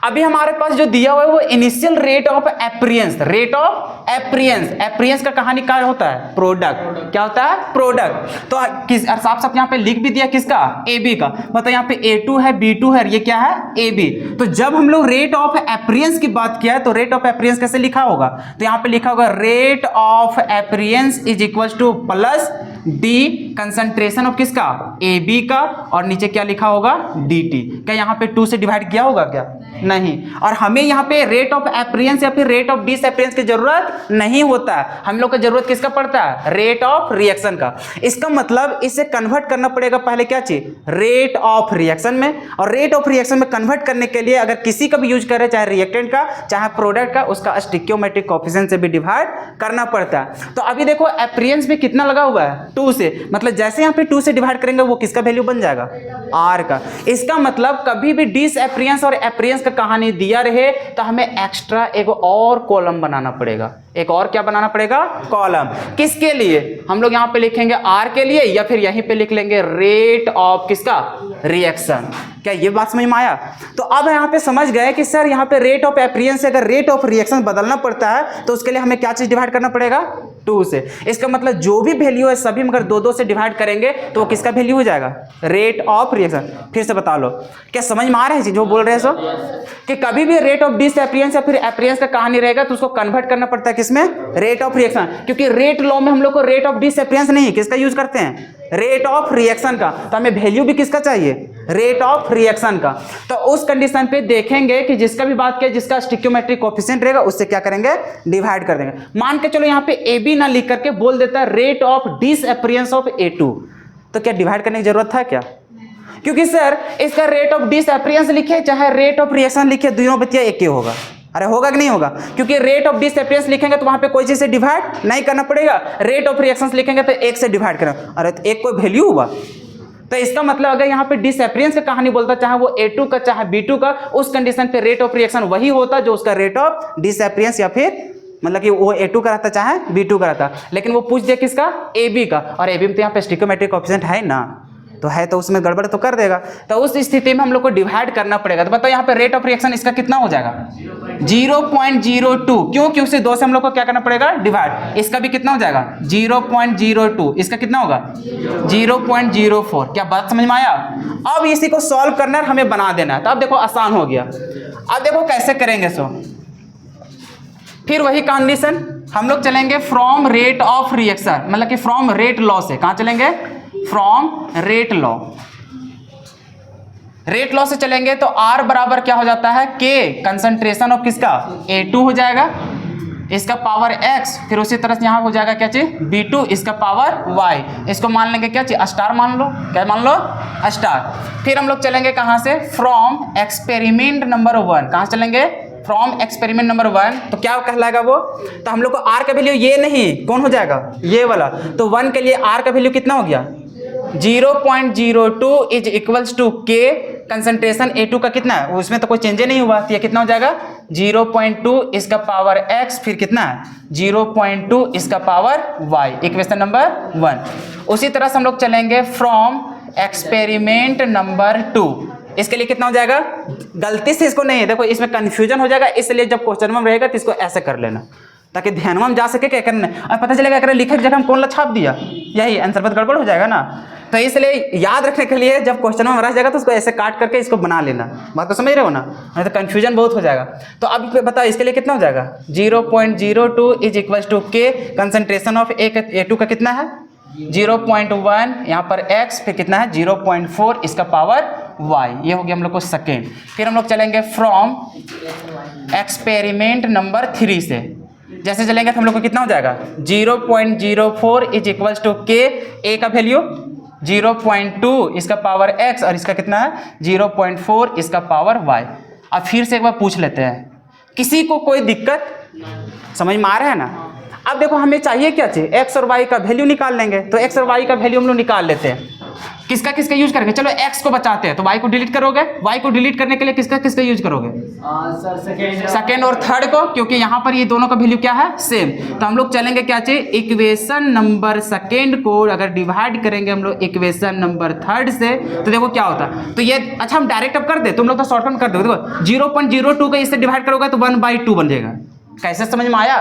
S1: अभी हमारे पास जो दिया हुआ है वो initial rate of appearance, rate of appearance. Appearance का कहानी क्या होता है? प्रोडक्ट। क्या होता है? प्रोडक्ट। तो किस साफ साफ यहाँ पे लिख भी दिया, किसका? AB का। मतलब यहाँ पे A2 है, B2 है, ये क्या है? AB। तो जब हम लोग रेट ऑफ एपरियंस की बात किया है तो रेट ऑफ एपरियंस कैसे लिखा होगा? तो यहाँ पे लिखा होगा rate of appearance is equal to +D concentration of किसका? AB का, और नीचे क्या लिखा होगा? dt। क्या यहाँ पे 2 से डिवाइड किया होगा? क्या नहीं। और हमें यहाँ पे रेट ऑफ एपरियंस या फिर रेट ऑफ डिसएपरियंस की जरूरत नहीं होता है। हम लोग को जरूरत किसका पड़ता है? रेट ऑफ रिएक्शन का। इसका मतलब इसे कन्वर्ट करना पड़ेगा पहले क्या चीज? रेट ऑफ रिएक्शन में। और रेट ऑफ रिएक्शन में कन्वर्ट करने के लिए अगर किसी का भी यूज करें, चाहे रिएक्टेंट का चाहे प्रोडक्ट का, उसका स्टिक्योमेट्रिक कोएफिशिएंट से भी डिवाइड करना पड़ता है। तो अभी देखो एपरियंस में कितना लगा हुआ है? 2 से। मतलब जैसे यहाँ पे 2 से डिवाइड करेंगे वो किसका वैल्यू बन जाएगा? R का। इसका मतलब कभी भी डिसएपरियंस और एपरियंस का कहानी दिया रहे तो हमें एक्स्ट्रा एक और कॉलम बनाना पड़ेगा। एक और क्या बनाना पड़ेगा? कॉलम। किसके लिए? हम लोग यहाँ पे लिखेंगे R के लिए, या फिर यहीं पे लिख लेंगे रेट ऑफ किसका? रिएक्शन। क्या ये बात समझ में आया? तो अब यहाँ पे समझ गए कि सर यहाँ पे रेट ऑफ एपरियंस से अगर रेट ऑफ रिएक्शन बदलना पड़ता है तो उसके लिए हमें क्या चीज डिवाइड करना पड़ेगा? 2 से। इसका मतलब जो भी वैल्यू है सभी अगर 2-2 से डिवाइड करेंगे तो वो किसका वैल्यू हो जाएगा? Rate of reaction. फिर से बता लो, क्या समझ में आ रहा है जो बोल रहे हैं सो? कि कभी भी रेट ऑफ डिसएपरियंस या फिर एपरियंस का कहानी रहेगा तो उसको कन्वर्ट करना पड़ता है किसमें? Rate of reaction. क्योंकि रेट लॉ में हम लोग को रेट ऑफ डिसएपरियंस नहीं, किसका यूज करते हैं? रेट ऑफ रिएक्शन का। तो हमें वैल्यू भी किसका चाहिए? रेट ऑफ रिएक्शन का। तो उस कंडीशन पे देखेंगे कि जिसका भी बात किया, जिसका स्टिक्योमेट्रिक कोएफिशिएंट रहेगा उससे क्या करेंगे? डिवाइड कर देंगे। मान के चलो यहाँ पे AB ना लिख करके बोल देता है रेट ऑफ डिसएपरियंस ऑफ A2, तो क्या डिवाइड करने की जरूरत था क्या? क्योंकि सर इसका रेट ऑफ डिसएपरियंस लिखे चाहे रेट ऑफ रिएक्शन लिखे, दोनों बतिया एक ही होगा। अरे होगा कि नहीं होगा? क्योंकि रेट ऑफ डिसएपरियंस लिखेंगे तो वहां पे कोई चीज से डिवाइड नहीं करना पड़ेगा, रेट ऑफ रिएक्शंस लिखेंगे तो एक से डिवाइड करें। अरे तो एक कोई वैल्यू हुआ। तो इसका मतलब अगर यहाँ पे डिसएपरियंस की कहानी बोलता, चाहे वो A2 का चाहे B2 का, उस कंडीशन पे रेट ऑफ रिएक्शन वही होता जो उसका रेट ऑफ डिसएपरियंस, या फिर मतलब कि वो A2 का रहता चाहे B2 का रहता। लेकिन वो पूछ दिया किसका? AB का। और AB में तो यहाँ पे स्टिक्योमेट्रिक कोएफिशिएंट है ना, तो है तो उसमें गड़बड़ तो कर देगा। तो उस स्थिति में हम लोग को डिवाइड करना पड़ेगा। तो बताओ यहाँ पे रेट ऑफ रिएक्शन इसका कितना हो जाएगा? 0.02। क्यों? क्यों से 2 से हम लोग को क्या करना पड़ेगा? डिवाइड। इसका भी कितना हो जाएगा? 0.02। इसका कितना होगा? 0.04। क्या बात समझ में आया? अब इसी को सॉल्व करना है, हमें बना देना है। तो अब देखो आसान हो गया। अब देखो कैसे करेंगे। सो फिर वही कंडीशन हम लोग चलेंगे फ्रॉम रेट ऑफ रिएक्शन, मतलब कि फ्रॉम रेट लॉ से। कहां चलेंगे? From rate law. Rate law से चलेंगे तो R बराबर क्या हो जाता है? K कंसंट्रेशन ऑफ किसका? A2 हो जाएगा। इसका पावर x, फिर उसी तरह से यहाँ हो जाएगा क्या चीज b2 इसका पावर y। इसको मान लेंगे क्या चीज स्टार मान लो, क्या मान लो स्टार। फिर हम लोग चलेंगे कहाँ से, फ्रॉम एक्सपेरिमेंट नंबर 1। कहाँ चलेंगे, फ्रॉम एक्सपेरिमेंट नंबर 1। तो क्या कहलाएगा वो, तो हम लोग को r का वैल्यू ये नहीं, कौन हो जाएगा ये वाला। तो 1 के लिए r का वैल्यू कितना हो गया 0.02 is equals to k। Concentration A2 का कितना है, उसमें तो कोई चेंज नहीं हुआ, तो ये कितना हो जाएगा 0.2 इसका पावर x, फिर कितना है 0.2 इसका पावर y, इक्वेशन नंबर 1। उसी तरह से हम लोग चलेंगे फ्रॉम एक्सपेरिमेंट नंबर 2। इसके लिए कितना हो जाएगा, गलती से इसको नहीं, देखो इसमें कंफ्यूजन हो जाएगा, इसलिए जब क्वेश्चन में रहेगा तो इसको ऐसे कर लेना ताकि ध्यान में जा सके क्या करना है, और पता चलेगा अगर लिखे जगह हम कौन ला छाप दिया, यही आंसर पर गड़बड़ हो जाएगा ना। तो इसलिए याद रखने के लिए जब क्वेश्चन में रह जाएगा तो उसको ऐसे काट करके इसको बना लेना, बात को समझ रहे हो ना, नहीं तो कंफ्यूजन बहुत हो जाएगा। तो अब बताओ इसके लिए कितना हो जाएगा 0.02 is equal to K, concentration of A2 का कितना है 0.1, यहाँ पर x, फिर कितना है 0.4 इसका पावर y। ये हो गया हम लोग को सेकेंड। फिर हम लोग चलेंगे फ्रॉम एक्सपेरिमेंट नंबर 3 से। जैसे चलेंगे तो हम लोग को कितना हो जाएगा 0.04 इज इक्वल टू के, a का वैल्यू 0.2 इसका पावर x, और इसका कितना है 0.4 इसका पावर y। अब फिर से एक बार पूछ लेते हैं, किसी को कोई दिक्कत समझ में आ रहा है ना। अब देखो हमें चाहिए क्या चाहिए, x और y का वैल्यू निकाल लेंगे। तो x और y का वैल्यू हम लोग निकाल लेते हैं, किसका किसका यूज करेंगे, चलो x को बचाते हैं तो y को डिलीट करोगे, y को डिलीट करने के लिए किसका किसका यूज करोगे सेकेंड और थर्ड को, क्योंकि यहाँ पर ये दोनों का वैल्यू क्या है सेम। तो हम लोग चलेंगे क्या चाहिए, इक्वेशन नंबर सेकेंड को अगर डिवाइड करेंगे हम लोग इक्वेशन नंबर थर्ड से, तो देखो क्या होता है। तो ये अच्छा हम डायरेक्ट अब कर दे, तुम लोग तो शॉर्टकट कर दो, देखो 0.02 का इससे डिवाइड करोगे तो 1/2 बन जाएगा। कैसे समझ में आया,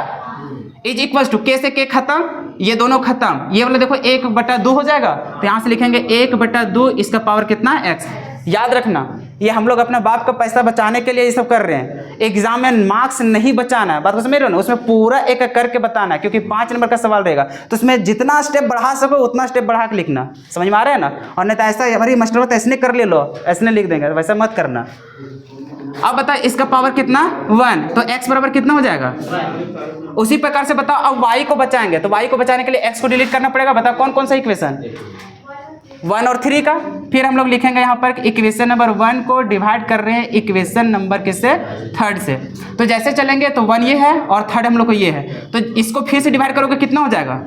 S1: इज इक्वल टू के से के खत्म, ये दोनों खत्म, ये वाला देखो 1/2 हो जाएगा, तो यहाँ से लिखेंगे 1/2 इसका पावर कितना x। याद रखना ये हम लोग अपना बाप का पैसा बचाने के लिए ये सब कर रहे हैं, एग्जाम में मार्क्स नहीं बचाना है, बात को समझ रहे हो ना, उसमें पूरा एक एक करके बताना है, क्योंकि 5 नंबर का सवाल रहेगा, तो उसमें जितना स्टेप बढ़ा सको उतना स्टेप बढ़ा के लिखना। समझ में आ रहा है ना, और नहीं तो ऐसा हमारी मास्टर तो ऐसे कर ले लो, ऐसे लिख देंगे, वैसा मत करना। अब बताओ इसका पावर कितना 1, तो x बराबर कितना हो जाएगा 1। उसी प्रकार से बताओ अब y को बचाएंगे, तो y को बचाने के लिए x को डिलीट करना पड़ेगा। बताओ कौन कौन सा इक्वेशन 1 और 3 का। फिर हम लोग लिखेंगे यहाँ पर इक्वेशन नंबर 1 को डिवाइड कर रहे हैं इक्वेशन नंबर किससे थर्ड से। तो जैसे चलेंगे तो 1 ये है और थर्ड हम लोग को ये है, तो इसको फिर से डिवाइड करोगे कितना हो जाएगा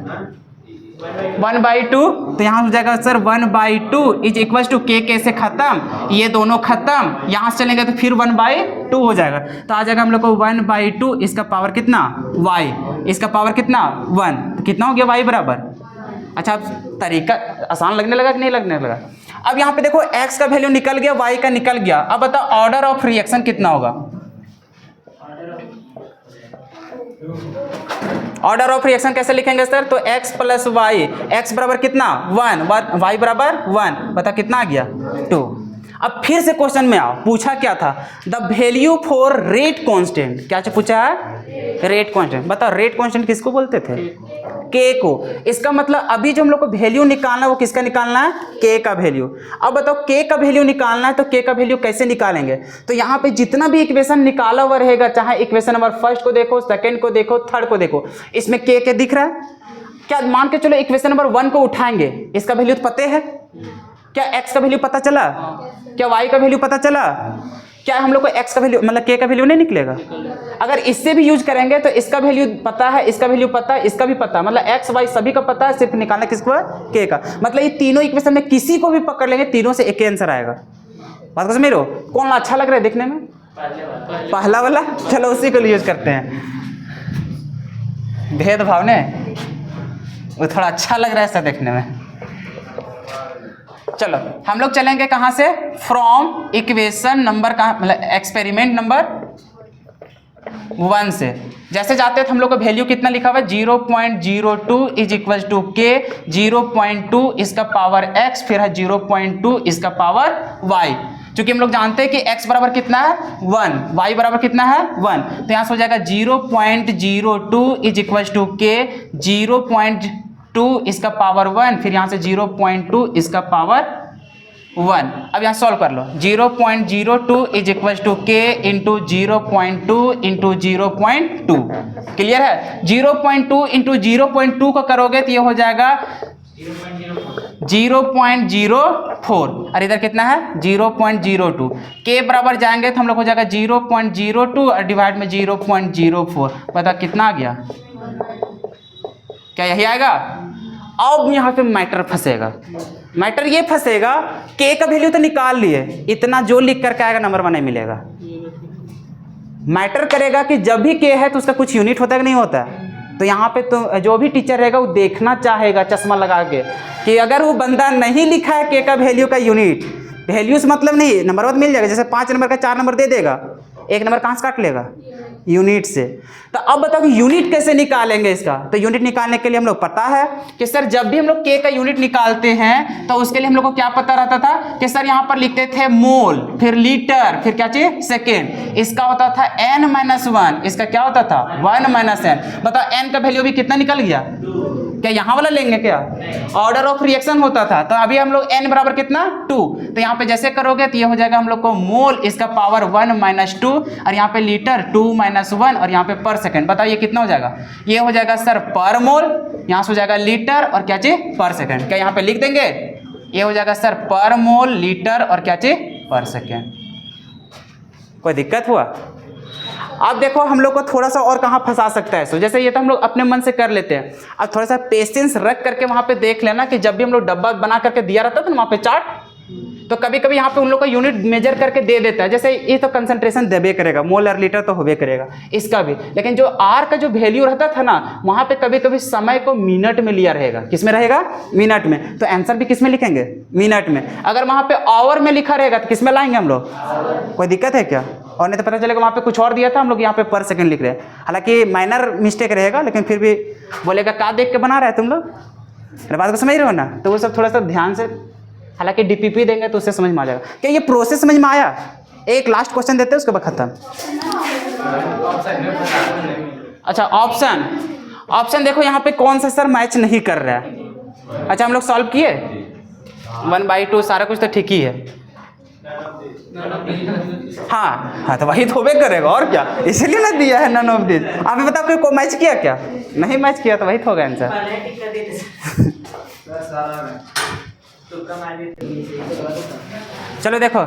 S1: 1/2। तो यहाँ हो जाएगा सर 1/2 इज इक्वल टू के से खत्म, ये दोनों खत्म, यहाँ से चलेंगे तो फिर 1/2 हो जाएगा। तो आ जाएगा हम लोग को 1/2 इसका पावर कितना y, इसका पावर कितना 1, तो कितना हो गया y बराबर। अच्छा अब तरीका आसान लगने लगा कि नहीं लगने लगा। अब यहाँ पे देखो x का वैल्यू निकल गया, y का निकल गया। अब बताओ ऑर्डर ऑफ रिएक्शन कितना होगा, ऑर्डर ऑफ रिएक्शन कैसे लिखेंगे सर, तो x प्लस वाई, x बराबर कितना 1, y बराबर 1, बता कितना आ गया 2। अब फिर से क्वेश्चन में आओ, पूछा क्या था the value for rate constant, क्या पूछा है रेट कांस्टेंट। बताओ रेट कांस्टेंट किसको बोलते थे के को। इसका मतलब अभी जो हम लोग को वैल्यू निकालना है वो किसका निकालना है के का वैल्यू। अब बताओ के का वैल्यू निकालना है तो के का वैल्यू कैसे निकालेंगे, तो यहाँ पे जितना भी इक्वेशन निकाला हुआ रहेगा, चाहे इक्वेशन नंबर फर्स्ट को देखो, सेकंड को देखो, थर्ड को देखो, इसमें के दिख रहा है क्या। मान के चलो इक्वेशन नंबर 1 को उठाएंगे, इसका वैल्यू तो पता है, क्या x का वैल्यू पता चला, क्या y का वैल्यू पता चला, क्या हम लोग को x का वैल्यू मतलब k का वैल्यू नहीं निकलेगा। अगर इससे भी यूज करेंगे तो इसका वैल्यू पता है, इसका वैल्यू पता है, इसका भी पता है, मतलब x y सभी का पता है, सिर्फ निकालना किसको है k का। मतलब ये तीनों इक्वेशन में किसी को भी पकड़ लेंगे, तीनों से एक ही आंसर आएगा। बात समझ रहे हो, कौन अच्छा लग रहा है देखने में, पहला वाला, चलो उसी को यूज करते हैं। भेदभाव ने वो थोड़ा अच्छा लग रहा है ऐसा देखने में। चलो हम लोग चलेंगे कहाँ से, फ्रॉम इक्वेशन नंबर कहाँ, मतलब एक्सपेरिमेंट नंबर 1 से। जैसे जाते हैं तो हम लोग को वैल्यू कितना लिखा हुआ है 0.02 इज इक्वल टू के, 0.2 इसका पावर x, फिर है 0.2 इसका पावर y। क्योंकि हम लोग जानते हैं कि x बराबर कितना है 1, y बराबर कितना है 1, तो यहाँ से हो जाएगा 0.02 इज इक्वल टू के, 0.2 इसका पावर 1, फिर यहाँ से 0.2 इसका पावर 1। अब यहाँ सॉल्व कर लो, 0.02 इज इक्वल टू के इंटू 0.2 इंटू 0.2। क्लियर है? 0.2 इंटू 0.2 को करोगे तो ये हो जाएगा 0.04 और इधर कितना है 0.02। के बराबर जाएंगे तो हम लोग हो जाएगा 0.02 और डिवाइड में 0.04। पता कितना आ गया? क्या यही आएगा? अब यहाँ पे मैटर फंसेगा। मैटर ये फंसेगा, के का वैल्यू तो निकाल लिए, इतना जो लिख करके आएगा नंबर 1 नहीं मिलेगा। मैटर करेगा कि जब भी के है तो उसका कुछ यूनिट होता है कि नहीं होता है। तो यहाँ पे तो जो भी टीचर रहेगा वो देखना चाहेगा चश्मा लगा के कि अगर वो बंदा नहीं लिखा है के का वैल्यू का यूनिट, वैल्यूज मतलब नहीं, नंबर मिल जाएगा। जैसे 5 नंबर का 4 नंबर दे देगा, 1 नंबर कहाँ से काट लेगा? यूनिट से। तो अब बताओ कि यूनिट कैसे निकालेंगे इसका? तो यूनिट निकालने के लिए हम लोग पता है कि सर जब भी हम लोग के का यूनिट निकालते हैं तो उसके लिए हम लोग को क्या पता रहता था कि सर यहाँ पर लिखते थे मोल, फिर लीटर, फिर क्या चाहिए सेकेंड। इसका होता था n-1, इसका क्या होता था 1 - n। बताओ n का वैल्यू भी कितना निकल गया? क्या यहाँ वाला लेंगे क्या? ऑर्डर ऑफ रिएक्शन होता था। तो अभी हम लोग n बराबर कितना 2, तो यहाँ पे जैसे करोगे तो ये हो जाएगा हम लोग को मोल, इसका पावर 1 - 2 और यहाँ पे लीटर 2 - 1 और यहाँ पे पर सेकंड। बताओ ये कितना हो जाएगा? ये हो जाएगा सर पर मोल, यहाँ से हो जाएगा लीटर और क्या चाहिए पर सेकंड। क्या यहाँ पे लिख देंगे? ये हो जाएगा सर पर मोल, लीटर और क्या चाहिए पर सेकंड। कोई दिक्कत हुआ? अब देखो हम लोग को थोड़ा सा और कहाँ फंसा सकता है। सो जैसे ये तो हम लोग अपने मन से कर लेते हैं, अब थोड़ा सा पेशेंस रख करके वहाँ पे देख लेना कि जब भी हम लोग डब्बा बना करके दिया रहता था ना वहाँ पे चार्ट, तो कभी कभी यहाँ पे उन लोग का यूनिट मेजर करके दे देता है। जैसे ये तो कंसंट्रेशन देबे करेगा, मोल और लीटर तो होबे करेगा इसका भी, लेकिन जो आर का जो वैल्यू रहता था ना वहाँ पे कभी कभी समय को मिनट में लिया रहेगा। किस में रहेगा? मिनट में। तो आंसर भी किस में लिखेंगे? मिनट में। अगर वहाँ पे आवर में लिखा रहेगा तो किस में लाएंगे हम लोग? कोई दिक्कत है क्या? और नहीं तो पता चलेगा वहाँ पे कुछ और दिया था, हम लोग यहाँ पे पर सेकंड लिख रहे हैं। हालांकि माइनर मिस्टेक रहेगा, लेकिन फिर भी बोलेगा क्या देख के बना रहा है तुम लोग, मेरे बात को समझ रहे हो ना? तो वो सब थोड़ा सा ध्यान से, हालांकि डीपीपी देंगे तो उससे समझ में आ जाएगा। क्या ये प्रोसेस समझ में आया? एक लास्ट क्वेश्चन देते हैं उसके बाद खत्म। अच्छा ऑप्शन देखो यहाँ पे कौन सा सर मैच नहीं कर रहा है। अच्छा हम लोग सॉल्व किए 1/2 सारा कुछ तो ठीक ही है। हाँ तो वही तो होबे करेगा और क्या, इसलिए ना दिया है नन ऑफ दिस। आप ही बताओ कोई मैच किया क्या? नहीं मैच किया तो वही तो होगा आंसर। चलो देखो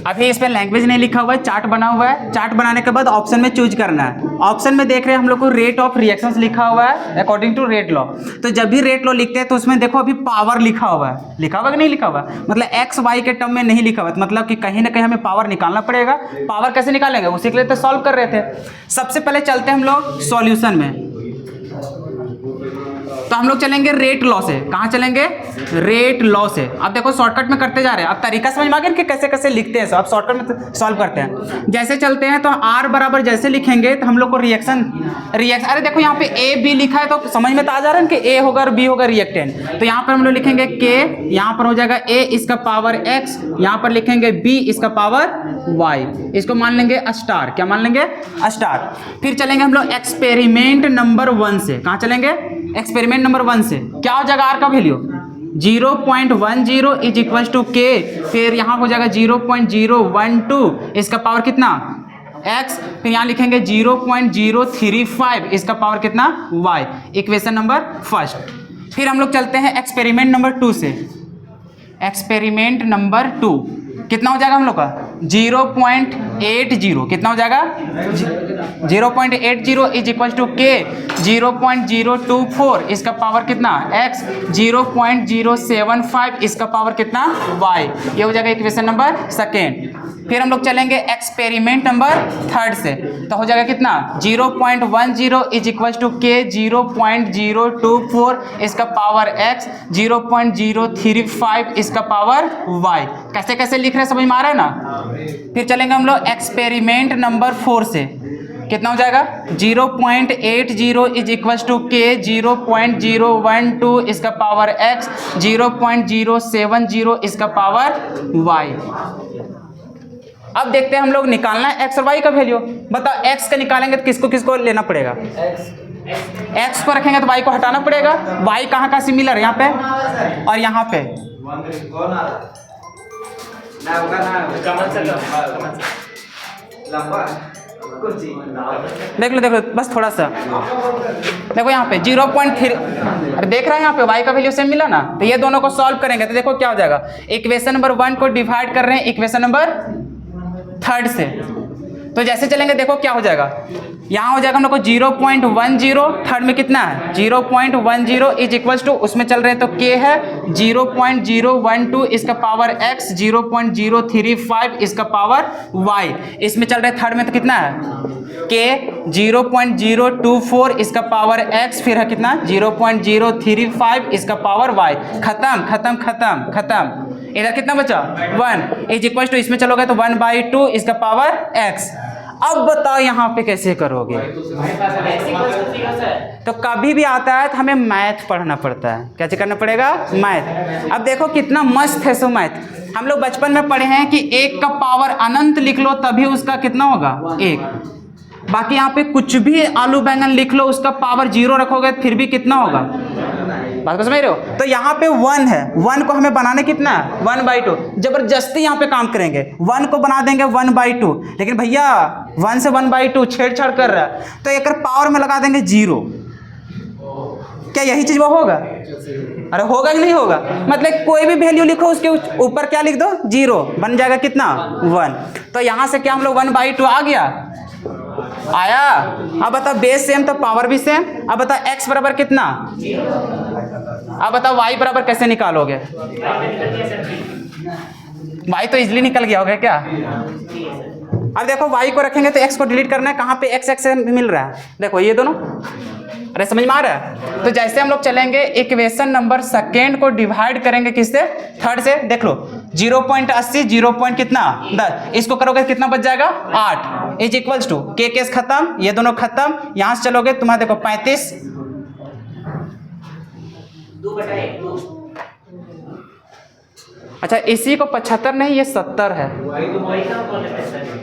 S1: अभी इस पे लैंग्वेज नहीं लिखा हुआ है, चार्ट बना हुआ है। चार्ट बनाने के बाद ऑप्शन में चूज करना है। ऑप्शन में देख रहे हैं हम लोग को रेट ऑफ रिएक्शंस लिखा हुआ है अकॉर्डिंग टू रेट लॉ। तो जब भी रेट लॉ लिखते हैं तो उसमें देखो अभी पावर लिखा हुआ है, लिखा हुआ कि नहीं लिखा हुआ? मतलब एक्स वाई के टर्म में नहीं लिखा हुआ, मतलब कि कहीं ना कहीं हमें पावर निकालना पड़ेगा। पावर कैसे निकालेंगे उसी के लिए तो सॉल्व कर रहे थे। सबसे पहले चलते हैं हम लोग सॉल्यूशन में। तो हम लोग चलेंगे रेट लॉ से। कहाँ चलेंगे? रेट लॉ से। अब देखो शॉर्टकट में करते जा रहे हैं। अब तरीका समझ में आ गया कि कैसे कैसे लिखते हैं। अब शॉर्टकट में सॉल्व करते हैं। जैसे चलते हैं तो आर बराबर जैसे लिखेंगे तो हम लोग को रिएक्शन अरे देखो यहाँ पे ए बी लिखा है तो समझ में तो आ जा रहा है कि ए होगा और बी होगा रिएक्टेंट। तो यहाँ पर हम लोग लिखेंगे के, यहाँ पर हो जाएगा ए इसका पावर एक्स, यहाँ पर लिखेंगे बी इसका पावर वाई। इसको मान लेंगे स्टार। क्या मान लेंगे? स्टार। फिर चलेंगे हम लोग एक्सपेरिमेंट नंबर 1 से। कहाँ चलेंगे? एक्सपेरिमेंट नंबर 1 से। क्या हो जाएगा आर का वैल्यू? 0.10 इज इक्वल टू के। फिर यहाँ हो जाएगा 0.012 इसका पावर कितना? x। फिर यहाँ लिखेंगे 0.035 इसका पावर कितना? y। Equation number first. फिर हम लोग चलते हैं एक्सपेरिमेंट नंबर 2 से। एक्सपेरिमेंट नंबर 2 कितना हो जाएगा हम लोग का? 0.80। कितना हो जाएगा? 0.80 इज इक्वल टू के 0.024 इसका पावर कितना? x। 0.075 इसका पावर कितना? y। ये हो जाएगा इक्वेशन नंबर सेकेंड। फिर हम लोग चलेंगे एक्सपेरिमेंट नंबर 3 से। तो हो जाएगा कितना? 0.10 इज इक्वल टू के 0.024 इसका पावर x। 0.035 इसका पावर y। कैसे कैसे लिख रहे हैं समझ में आ रहा है ना? फिर चलेंगे हम लोग एक्सपेरिमेंट नंबर 4 से। कितना हो जाएगा? 0.80 इज इक्वल टू के 0.012 इसका पावर x। 0.070 इसका पावर y। अब देखते हैं हम लोग निकालना है एक्स और वाई का वैल्यू। बताओ एक्स का निकालेंगे तो किसको किसको लेना पड़ेगा? एक्स को रखेंगे तो वाई को हटाना पड़ेगा। वाई कहाँ का सिमिलर? यहाँ पे और यहाँ पे।
S2: कौन आ रहा ना होगा ना कमल सर लंबा
S1: देख लो बस थोड़ा सा देखो यहाँ पे 0.3, अरे देख रहे हैं यहाँ पे y का वैल्यू सेम मिला ना, तो ये दोनों को सॉल्व करेंगे तो देखो क्या हो जाएगा। इक्वेशन नंबर 1 को डिवाइड कर रहे हैं इक्वेशन नंबर 3 से, तो जैसे चलेंगे देखो क्या हो जाएगा। यहाँ हो जाएगा हम लोग को 0.10, थर्ड में कितना है 0.10 इज इक्वल्स टू, उसमें चल रहे हैं तो k है 0.012 इसका पावर x, 0.035 इसका पावर y, इसमें चल रहे थर्ड में तो कितना है k 0.024 इसका पावर x, फिर है कितना 0.035 इसका पावर y। खत्म खत्म खत्म खत्म। इधर कितना बचा 1 इज इक्वल टू, इसमें चलोगे तो 1/2 इसका पावर x। अब बताओ यहाँ पे कैसे करोगे। तो कभी भी आता है तो हमें मैथ पढ़ना पड़ता है, कैसे करना पड़ेगा मैथ। अब देखो कितना मस्त है सो मैथ, हम लोग बचपन में पढ़े हैं कि 1 का पावर अनंत लिख लो तभी उसका कितना होगा 1। बाकी यहाँ पे कुछ भी आलू बैंगन लिख लो उसका पावर 0 रखोगे फिर भी कितना होगा, बात को समझ रहे हो। तो यहाँ पे 1 है, 1 को हमें बनाने कितना है 1/2, जबरदस्ती यहाँ पे काम करेंगे 1 को बना देंगे 1/2, लेकिन भैया 1 से 1/2 छेड़छाड़ कर रहा है तो एक पावर में लगा देंगे 0, क्या यही चीज वो होगा? अरे होगा कि नहीं होगा, मतलब कोई भी वैल्यू लिखो उसके ऊपर क्या लिख दो 0, बन जाएगा कितना 1। तो यहाँ से क्या हम लोग 1/2 आ गया आया। अब बताओ बेस सेम तो पावर भी सेम। अब बताओ x बराबर कितना, अब बताओ y बराबर कैसे निकालोगे, y तो इजीली निकल गया होगा क्या। अब देखो y को रखेंगे तो x को डिलीट करना है, कहाँ पे x मिल रहा है देखो ये दोनों, अरे समझ में आ रहा है। तो जैसे हम लोग चलेंगे इक्वेशन नंबर 2 को डिवाइड करेंगे किससे 3 से, देख लो 0.80 0 कितना 10, इसको करोगे कितना बच जाएगा 8 इज इक्वल्स टू के केस खत्म, ये दोनों खत्म, यहां से चलोगे तुम्हारा देखो 35 अच्छा इसी को 75 नहीं ये 70 है,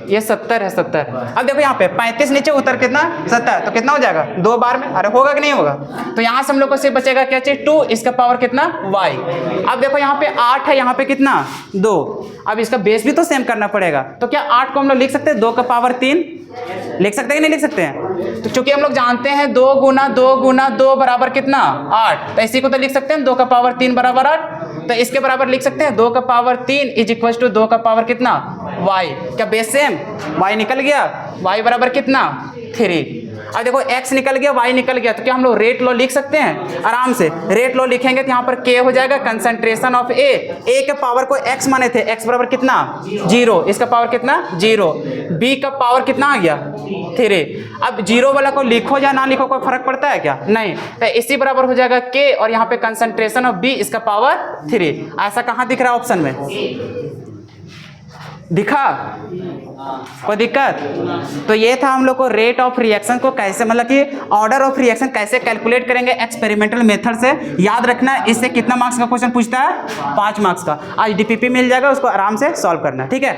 S1: ये 70 है 70। अब देखो यहाँ पे 35 नीचे उतर कितना 70, तो कितना हो जाएगा 2 बार में, अरे होगा कि नहीं होगा। तो यहाँ से हम लोग को सिर्फ बचेगा क्या चाहिए 2 इसका पावर कितना y। अब देखो यहाँ पे 8 है, यहाँ पे कितना 2, अब इसका बेस भी तो सेम करना पड़ेगा। तो क्या 8 को हम लोग लिख सकते हैं 2 का पावर 3, लिख सकते हैं कि नहीं लिख सकते हैं। तो चूंकि हम लोग जानते हैं 2 गुना 2 बराबर कितना 8, तो इसी को तो लिख सकते हैं 2 का पावर 3 बराबर 8। तो इसके बराबर लिख सकते हैं 2 का पावर 3 इज इक्वल टू 2 का पावर कितना y। क्या बेस सेम, y निकल गया, y बराबर कितना 3। अब देखो x निकल गया y निकल गया, तो क्या हम लोग रेट लॉ लिख सकते हैं आराम से। रेट लॉ लिखेंगे तो यहाँ पर k हो जाएगा कंसंट्रेशन ऑफ a के पावर को x माने थे, x बराबर कितना 0, इसका पावर कितना 0, b का पावर कितना आ गया 3। अब 0 वाला को लिखो या ना लिखो कोई फर्क पड़ता है क्या, नहीं। तो इसी बराबर हो जाएगा k और यहाँ पे कंसंट्रेशन ऑफ b इसका पावर 3। ऐसा कहाँ दिख रहा है ऑप्शन में, दिखा कोई दिक्कत। तो ये था हम लोग को रेट ऑफ रिएक्शन को कैसे, मतलब कि ऑर्डर ऑफ रिएक्शन कैसे कैलकुलेट करेंगे एक्सपेरिमेंटल मेथड से। याद रखना इससे कितना मार्क्स का क्वेश्चन पूछता है 5 मार्क्स का। आज डीपीपी मिल जाएगा, उसको आराम से सॉल्व करना, ठीक है।